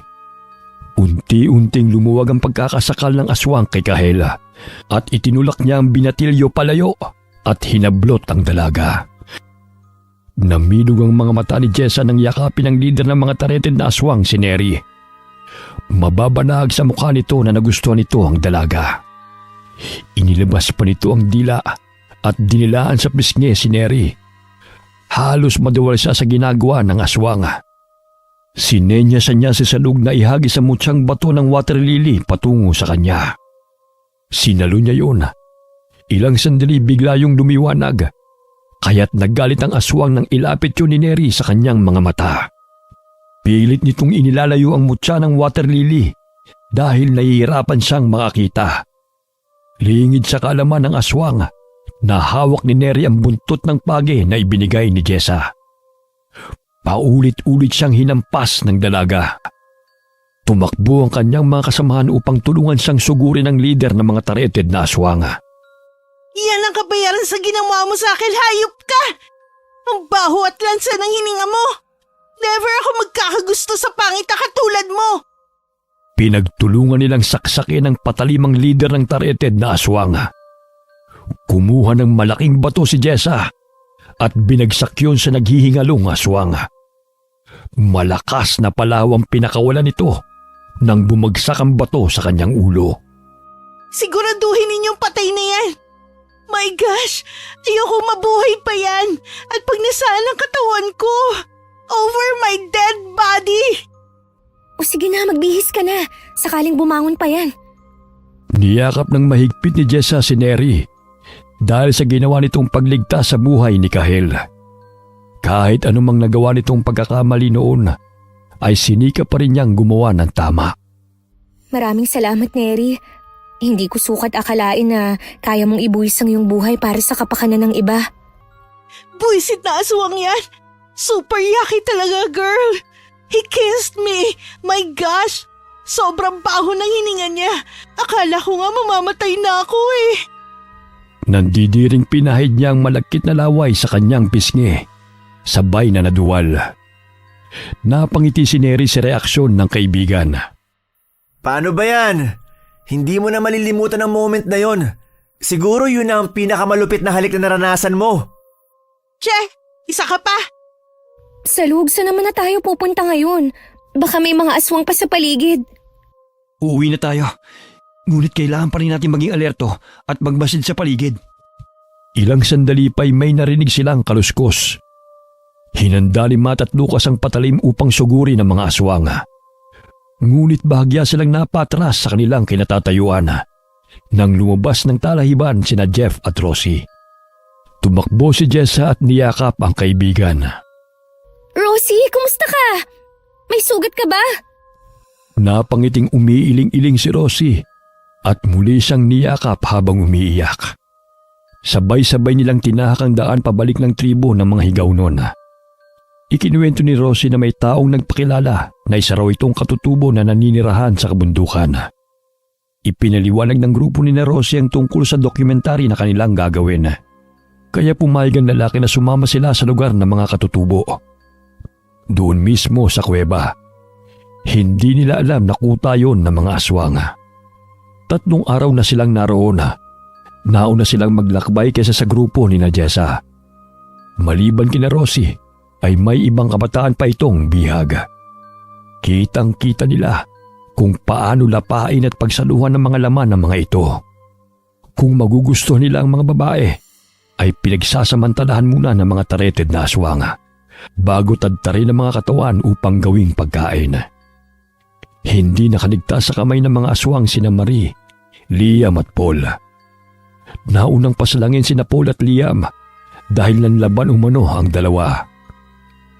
Speaker 1: Unti-unting lumuwag ang pagkakasakal ng aswang kay Kahel at itinulak niya ang binatilyo palayo at hinablot ang dalaga. Namilog ang mga mata ni Jessa nang yakapin ang lider ng mga tareted na aswang si Neri. Mababanag sa mukha nito na nagustuhan nito ang dalaga. Inilabas pa nito ang dila at dinilaan sa pisngi si Neri. Halos madawal siya sa ginagawa ng aswang. Sinenyasan niya si Salug na ihagis sa mutyang bato ng water lily patungo sa kanya. Sinalo niya yun. Ilang sandali bigla yung lumiwanag, kaya't naggalit ang aswang nang ilapit yun ni Neri sa kanyang mga mata. Pilit nitong inilalayo ang mutya ng water lily dahil nahihirapan siyang makakita. Lingid sa kaalaman ng aswang na hawak ni Neri ang buntot ng page na ibinigay ni Jessa. Paulit-ulit siyang hinampas ng dalaga. Tumakbo ang kanyang mga kasamahan upang tulungan siyang sugurin ang lider ng mga tareted na aswang.
Speaker 2: Yan ang kabayaran sa ginawa mo sa akin, hayop ka! Ang baho at lansa ng hininga mo! Never ako magkakagusto sa pangit na katulad mo!
Speaker 1: Pinagtulungan nilang saksakin ang patalimang lider ng tareted na aswang. Kumuha ng malaking bato si Jessa at binagsak yun sa naghihingalong aswang. Malakas na palawang pinakawalan nito nang bumagsak ang bato sa kanyang ulo.
Speaker 2: Siguraduhin ninyong patay na yan! My gosh! Ayoko mabuhay pa yan! At pag nasaan ang katawan ko, over my dead body!
Speaker 3: O sige na, magbihis ka na. Sakaling bumangon pa yan.
Speaker 1: Niyakap ng mahigpit ni Jessa si Neri dahil sa ginawa nitong pagligtas sa buhay ni Kahel. Kahit anumang nagawa nitong pagkakamali noon, ay sinika pa rin niyang gumawa ng tama.
Speaker 3: Maraming salamat, Neri. Hindi ko sukat akalain na kaya mong ibuwis ang iyong buhay para sa kapakanan ng iba.
Speaker 2: Buisit na aswang yan! Super yucky talaga, girl! He kissed me! My gosh! Sobrang baho ng hininga niya. Akala ko nga mamamatay na ako eh.
Speaker 1: Nandidiring pinahid niya ang malagkit na laway sa kanyang pisngi, sabay na naduwal. Napangiti si Neri sa reaksyon ng kaibigan.
Speaker 4: Paano ba yan? Hindi mo na malilimutan ang moment na yon. Siguro yun ang pinakamalupit na halik na naranasan mo.
Speaker 2: Che, isa ka pa!
Speaker 3: Salug, saan naman na tayo pupunta ngayon? Baka may mga aswang pa sa paligid.
Speaker 5: Uuwi na tayo. Ngunit kailangan pa rin natin maging alerto at magmasid sa paligid.
Speaker 1: Ilang sandali pa'y may narinig silang kaluskos. Hinanda ni Matt at Lucas ang patalim upang sugurin ang mga aswang. Ngunit bahagya silang napatras sa kanilang kinatatayuan nang lumabas ng talahiban sina Jeff at Rosie. Tumakbo si Jessa at niyakap ang kaibigan.
Speaker 3: Rosie, kumusta ka? May sugat ka ba?
Speaker 1: Napangiting umiiling-iling si Rosie at muli siyang niyakap habang umiiyak. Sabay-sabay nilang tinahak ang daan pabalik ng tribo ng mga higaw noon. Ikinuwento ni Rosie na may taong nagpakilala na isa raw itong katutubo na naninirahan sa kabundukan. Ipinaliwanag ng grupo ni Rosie ang tungkol sa dokumentary na kanilang gagawin. Kaya pumayag ang lalaki na sumama sila sa lugar ng mga katutubo. Doon mismo sa kuweba. Hindi nila alam na kuta yun ng mga aswang. 3 araw na silang naroon. Nauna silang maglakbay kaysa sa grupo ni Jessa. Maliban kina Rosie, ay may ibang kabataan pa itong bihag. Kitang-kita nila kung paano lapain at pagsaluhan ng mga laman ng mga ito. Kung magugustuhan nila ang mga babae, ay pinagsasamantalahan muna ng mga tareted na aswang bago tadtarin ang mga katawan upang gawing pagkain. Hindi nakaligtas sa kamay ng mga aswang sina Marie, Liam at Paul. Naunang pasalangin sina Paul at Liam dahil nanlaban umano ang dalawa.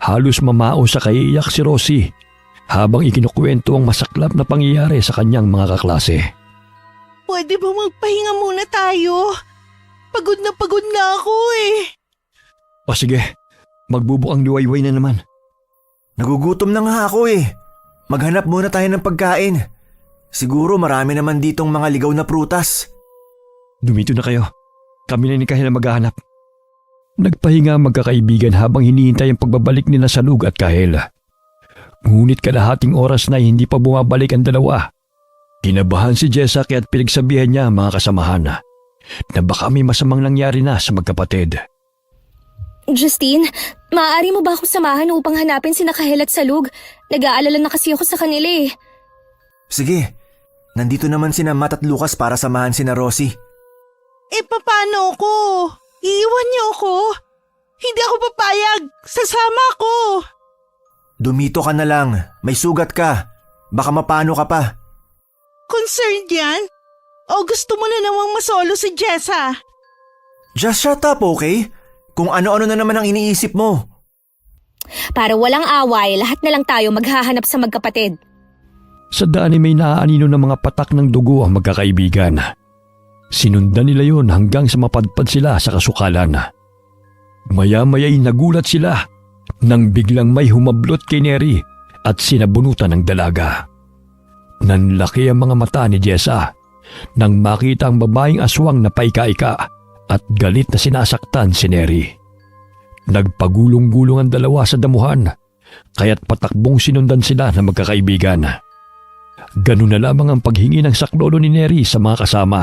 Speaker 1: Halos mamao sa kaiiyak si Rosie habang ikinukwento ang masaklap na pangyayari sa kanyang mga kaklase.
Speaker 2: Pwede ba magpahinga muna tayo? Pagod na ako eh.
Speaker 5: O sige, magbubukang liwayway na naman.
Speaker 4: Nagugutom na nga ako eh. Maghanap muna tayo ng pagkain. Siguro marami naman ditong mga ligaw na prutas.
Speaker 5: Dumito na kayo. Kami na ni Kahel na maghahanap.
Speaker 1: Nagpahinga ang magkakaibigan habang hinihintay ang pagbabalik nila sa Lug at Kahel. Ngunit kalahating oras na hindi pa bumabalik ang dalawa. Kinabahan si Jessa kaya't pinagsabihan niya ang mga kasamahan na baka may masamang nangyari na sa magkapatid.
Speaker 3: Justine, maaari mo ba akong samahan upang hanapin si Kahel at Salug? Nag-aalala na kasi ako sa kanila eh.
Speaker 4: Sige, nandito naman sina Matt at Lucas para samahan sina Rosie.
Speaker 2: Paano ako? Iiwan niyo ako? Hindi ako papayag. Sasama ako.
Speaker 4: Dumito ka na lang. May sugat ka. Baka mapano ka pa.
Speaker 2: Concerned yan? O gusto mo na namang masolo si Jessa?
Speaker 4: Just shut up, okay? Kung ano-ano na naman ang iniisip mo.
Speaker 3: Para walang away, lahat na lang tayo maghahanap sa magkapatid.
Speaker 1: Sa daan ay may naaanino ng mga patak ng dugo ang magkakaibigan. Sinundan nila yon hanggang sa mapadpad sila sa kasukalan. Maya-maya'y nagulat sila nang biglang may humablot kay Neri at sinabunutan ng dalaga. Nanlaki ang mga mata ni Jessa nang makita ang babaeng aswang na paika-ika at galit na sinasaktan si Neri. Nagpagulong-gulong ang dalawa sa damuhan kaya't patakbong sinundan sila ng magkakaibigan. Ganun na lamang ang paghingi ng saklolo ni Neri sa mga kasama.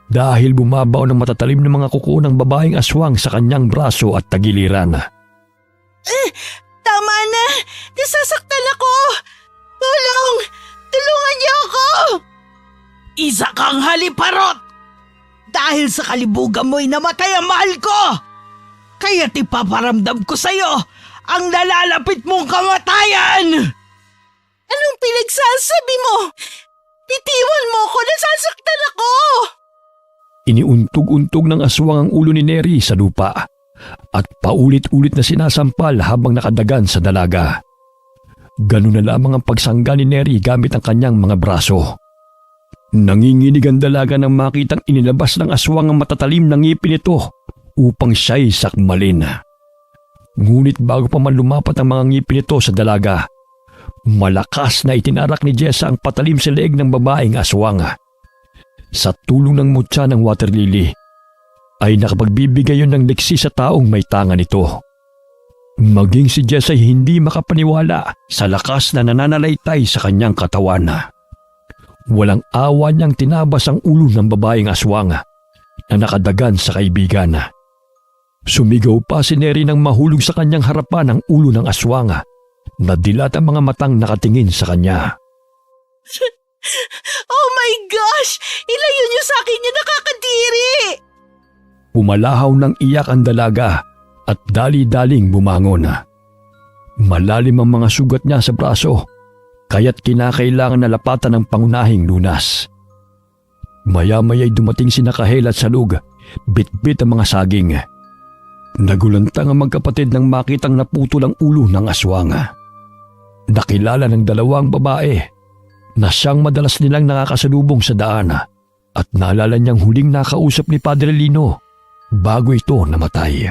Speaker 1: Dahil bumabaw ng matatalim ng mga kuko ng babaeng aswang sa kanyang braso at tagiliran.
Speaker 2: Tama na! Nasasaktan ako! Tulong! Tulungan niyo ako! Isa kang haliparot! Dahil sa kalibugan mo'y namatay ang mahal ko! Kaya't ipaparamdam ko sa'yo ang nalalapit mong kamatayan! Anong pinagsasabi mo? Bitiwan mo ko! Nasasaktan ako!
Speaker 1: Iniuntog-untog ng aswang ang ulo ni Neri sa lupa at paulit-ulit na sinasampal habang nakadagan sa dalaga. Ganun na lamang ang pagsangga ni Neri gamit ang kanyang mga braso. Nanginginig ang dalaga nang makitang inilabas ng aswang ang matatalim ng ngipin nito upang siya'y sakmalin. Ngunit bago pa man lumapat ang mga ngipin nito sa dalaga, malakas na itinarak ni Jessa ang patalim sa leeg ng babaeng aswang. Sa tulong ng mutya ng water lily, ay nakapagbibigay yun ng leksi sa taong may tanga nito. Maging si Jessa ay hindi makapaniwala sa lakas na nananalaytay sa kanyang katawan. Walang awa niyang tinabas ang ulo ng babaeng aswang na nakadagan sa kaibigan. Sumigaw pa si Neri nang mahulog sa kanyang harapan ang ulo ng aswang na dilat ang mga matang nakatingin sa kanya.
Speaker 2: Oh my gosh! Ilayo niyo sa akin yung nakakadiri!
Speaker 1: Pumalahaw ng iyak ang dalaga at dali-daling bumangon. Malalim ang mga sugat niya sa braso kaya't kinakailangan na lapatan ng pangunahing lunas. Maya-maya'y dumating si Kahel at Salug, bit-bit ang mga saging. Nagulantang ang magkapatid nang makitang naputol ang ulo ng aswang. Nakilala ng dalawang babae na siyang madalas nilang nakakasalubong sa daan at naalala niyang huling nakausap ni Padre Lino bago ito namatay.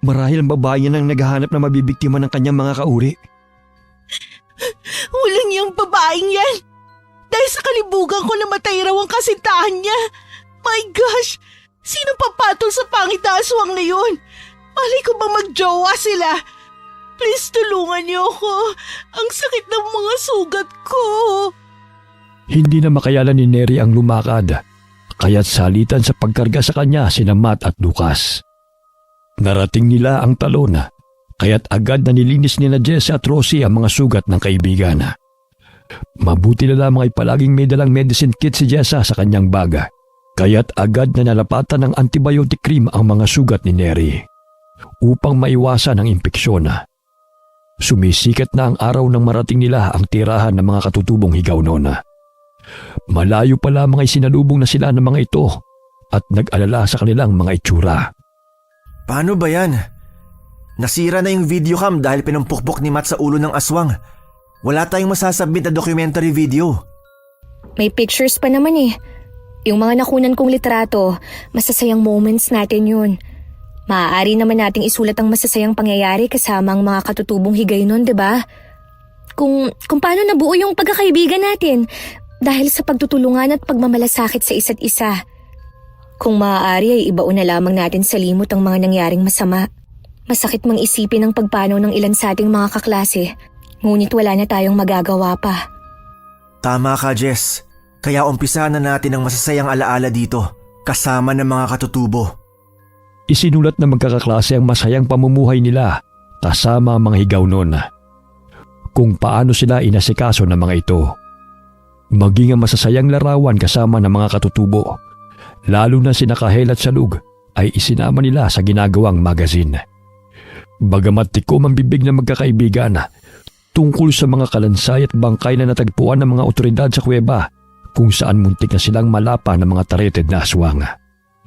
Speaker 5: Marahil ang babae niya nang naghahanap na mabibiktima ng kanyang mga kauri.
Speaker 2: Huling yung babaeng yan! Dahil sa kalibugan ko namatay raw ang kasintahan niya. My gosh! Sino papatol sa pangit na aswang na yun? Malay ko bang magjowa sila? Please tulungan niyo ako. Ang sakit ng mga sugat ko.
Speaker 1: Hindi na makayalan ni Neri ang lumakad, kaya't salitan sa pagkarga sa kanya sina Matt at Lucas. Narating nila ang talon, kaya't agad na nilinis ni na Jesse at Rosie ang mga sugat ng kaibigan. Mabuti na lamang ay palaging may dalang medicine kit si Jessa sa kanyang baga, kaya't agad na nalapatan ng antibiotic cream ang mga sugat ni Neri upang maiwasan ang impeksyon. Sumisikat na ang araw nang marating nila ang tirahan ng mga katutubong higaw noon. Malayo pa lamang ay sinalubong na sila ng mga ito at nag-alala sa kanilang mga itsura.
Speaker 4: Paano ba yan? Nasira na yung videocam dahil pinumpukpok ni Matt sa ulo ng aswang. Wala tayong masasubmit na documentary video.
Speaker 3: May pictures pa naman eh. Yung mga nakunan kong litrato, masasayang moments natin yun. Maaari naman nating isulat ang masasayang pangyayari kasama ang mga katutubong higay nun, diba? Kung paano nabuo yung pagkakaibigan natin dahil sa pagtutulungan at pagmamalasakit sa isa't isa. Kung maaari ay ibaon na lamang natin sa limot ang mga nangyaring masama. Masakit mang isipin ang pagpanaw ng ilan sa ating mga kaklase, ngunit wala na tayong magagawa pa.
Speaker 4: Tama ka, Jess. Kaya umpisa na natin ang masasayang alaala dito, kasama ng mga katutubo.
Speaker 1: Isinulat na magkakaklase ang masayang pamumuhay nila kasama ang mga higaw noon. Kung paano sila inasikaso ng mga ito. Maging ang masasayang larawan kasama ng mga katutubo, lalo na sina Kahel at Salug, ay isinama nila sa ginagawang magazine. Bagamat tikom ang bibig ng magkakaibigan tungkol sa mga kalansay at bangkay na natagpuan ng mga otoridad sa kuweba kung saan muntik na silang malapa ng mga tareted na aswang.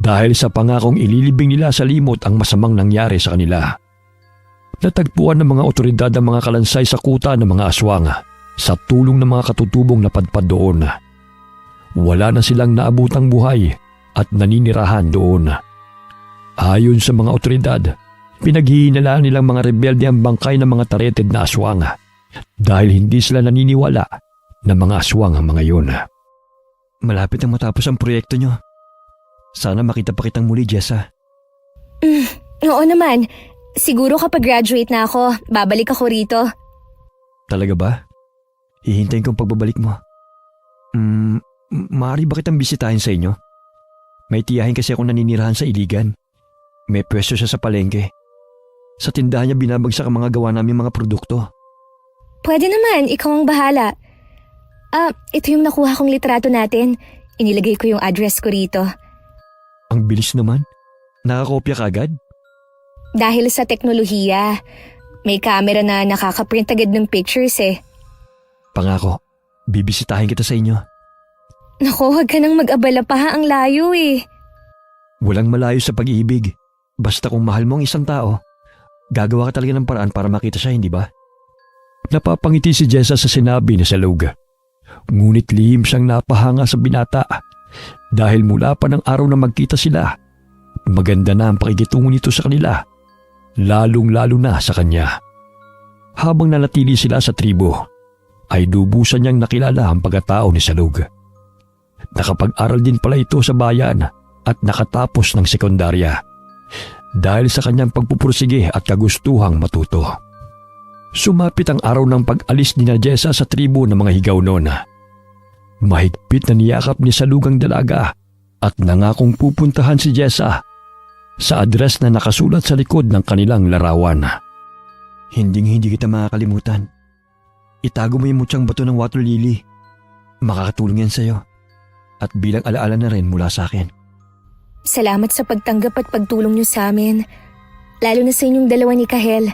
Speaker 1: Dahil sa pangakong ililibing nila sa limot ang masamang nangyari sa kanila. Natagpuan ng mga otoridad ang mga kalansay sa kuta ng mga aswang sa tulong ng mga katutubong napadpad doon. Wala na silang naabutang buhay at naninirahan doon. Ayon sa mga otoridad, pinaghihinala nilang mga rebelde ang bangkay ng mga tareted na aswang dahil hindi sila naniniwala na mga aswang ang mga yun.
Speaker 5: Malapit ang matapos ang proyekto nyo. Sana makita pa kitang muli, Jessa.
Speaker 3: Oo naman. Siguro kapag graduate na ako, babalik ako rito.
Speaker 5: Talaga ba? Hihintayin kong pagbabalik mo. Maaari ba kitang bisitahin sa inyo? May tiyahin kasi akong naninirahan sa Iligan. May pwesto siya sa palengke. Sa tindahan niya binabagsak ang mga gawa namin mga produkto.
Speaker 3: Pwede naman, ikaw ang bahala. Ito yung nakuha kong litrato natin. Inilagay ko yung address ko rito.
Speaker 5: Ang bilis naman. Nakakopya ka agad?
Speaker 3: Dahil sa teknolohiya, may camera na nakakaprint agad ng pictures eh.
Speaker 5: Pangako, bibisitahin kita sa inyo.
Speaker 3: Naku, huwag ka nang mag-abala pa ha, ang layo eh.
Speaker 5: Walang malayo sa pag-ibig. Basta kung mahal mo ang isang tao, gagawa ka talaga ng paraan para makita siya, hindi ba?
Speaker 1: Napapangiti si Jessa sa sinabi ni Salug. Ngunit lihim siyang napahanga sa binata dahil mula pa ng araw na magkita sila, maganda na ang pakikitungo nito sa kanila, lalong-lalo na sa kanya. Habang nanatili sila sa tribo, ay lubusan niyang nakilala ang pagkatao ni Salug. Nakapag-aral din pala ito sa bayan at nakatapos ng sekundarya dahil sa kanyang pagpupursige at kagustuhang matuto. Sumapit ang araw ng pag-alis ni Jessa sa tribo ng mga higaw noon. Mahigpit na niyakap ni Salug ang dalaga at nangakong pupuntahan si Jessa sa address na nakasulat sa likod ng kanilang larawan.
Speaker 5: Hindi kita makakalimutan. Itago mo yung mutyang bato ng water lily. Makakatulong yan sa'yo. At bilang alaala na rin mula sa akin.
Speaker 3: Salamat sa pagtanggap at pagtulong niyo sa amin. Lalo na sa inyong dalawa ni Kahel.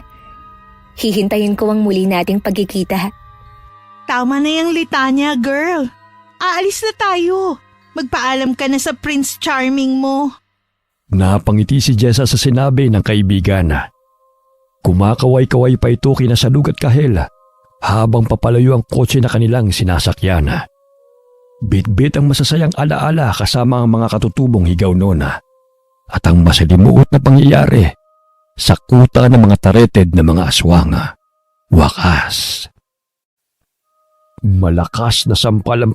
Speaker 3: Hihintayin ko ang muli nating pagkikita.
Speaker 2: Tama na yung litanya, girl. Aalis na tayo. Magpaalam ka na sa Prince Charming mo.
Speaker 1: Napangiti si Jessa sa sinabi ng kaibigan. Kumakaway-kaway pa ito kina Salug at Kahel habang papalayo ang kotse na kanilang sinasakyan. Bit-bit ang masasayang alaala kasama ang mga katutubong higaw noon at ang masalimuot na pangyayari sa kuta ng mga tareted na mga aswang. Wakas. Malakas na sampal ang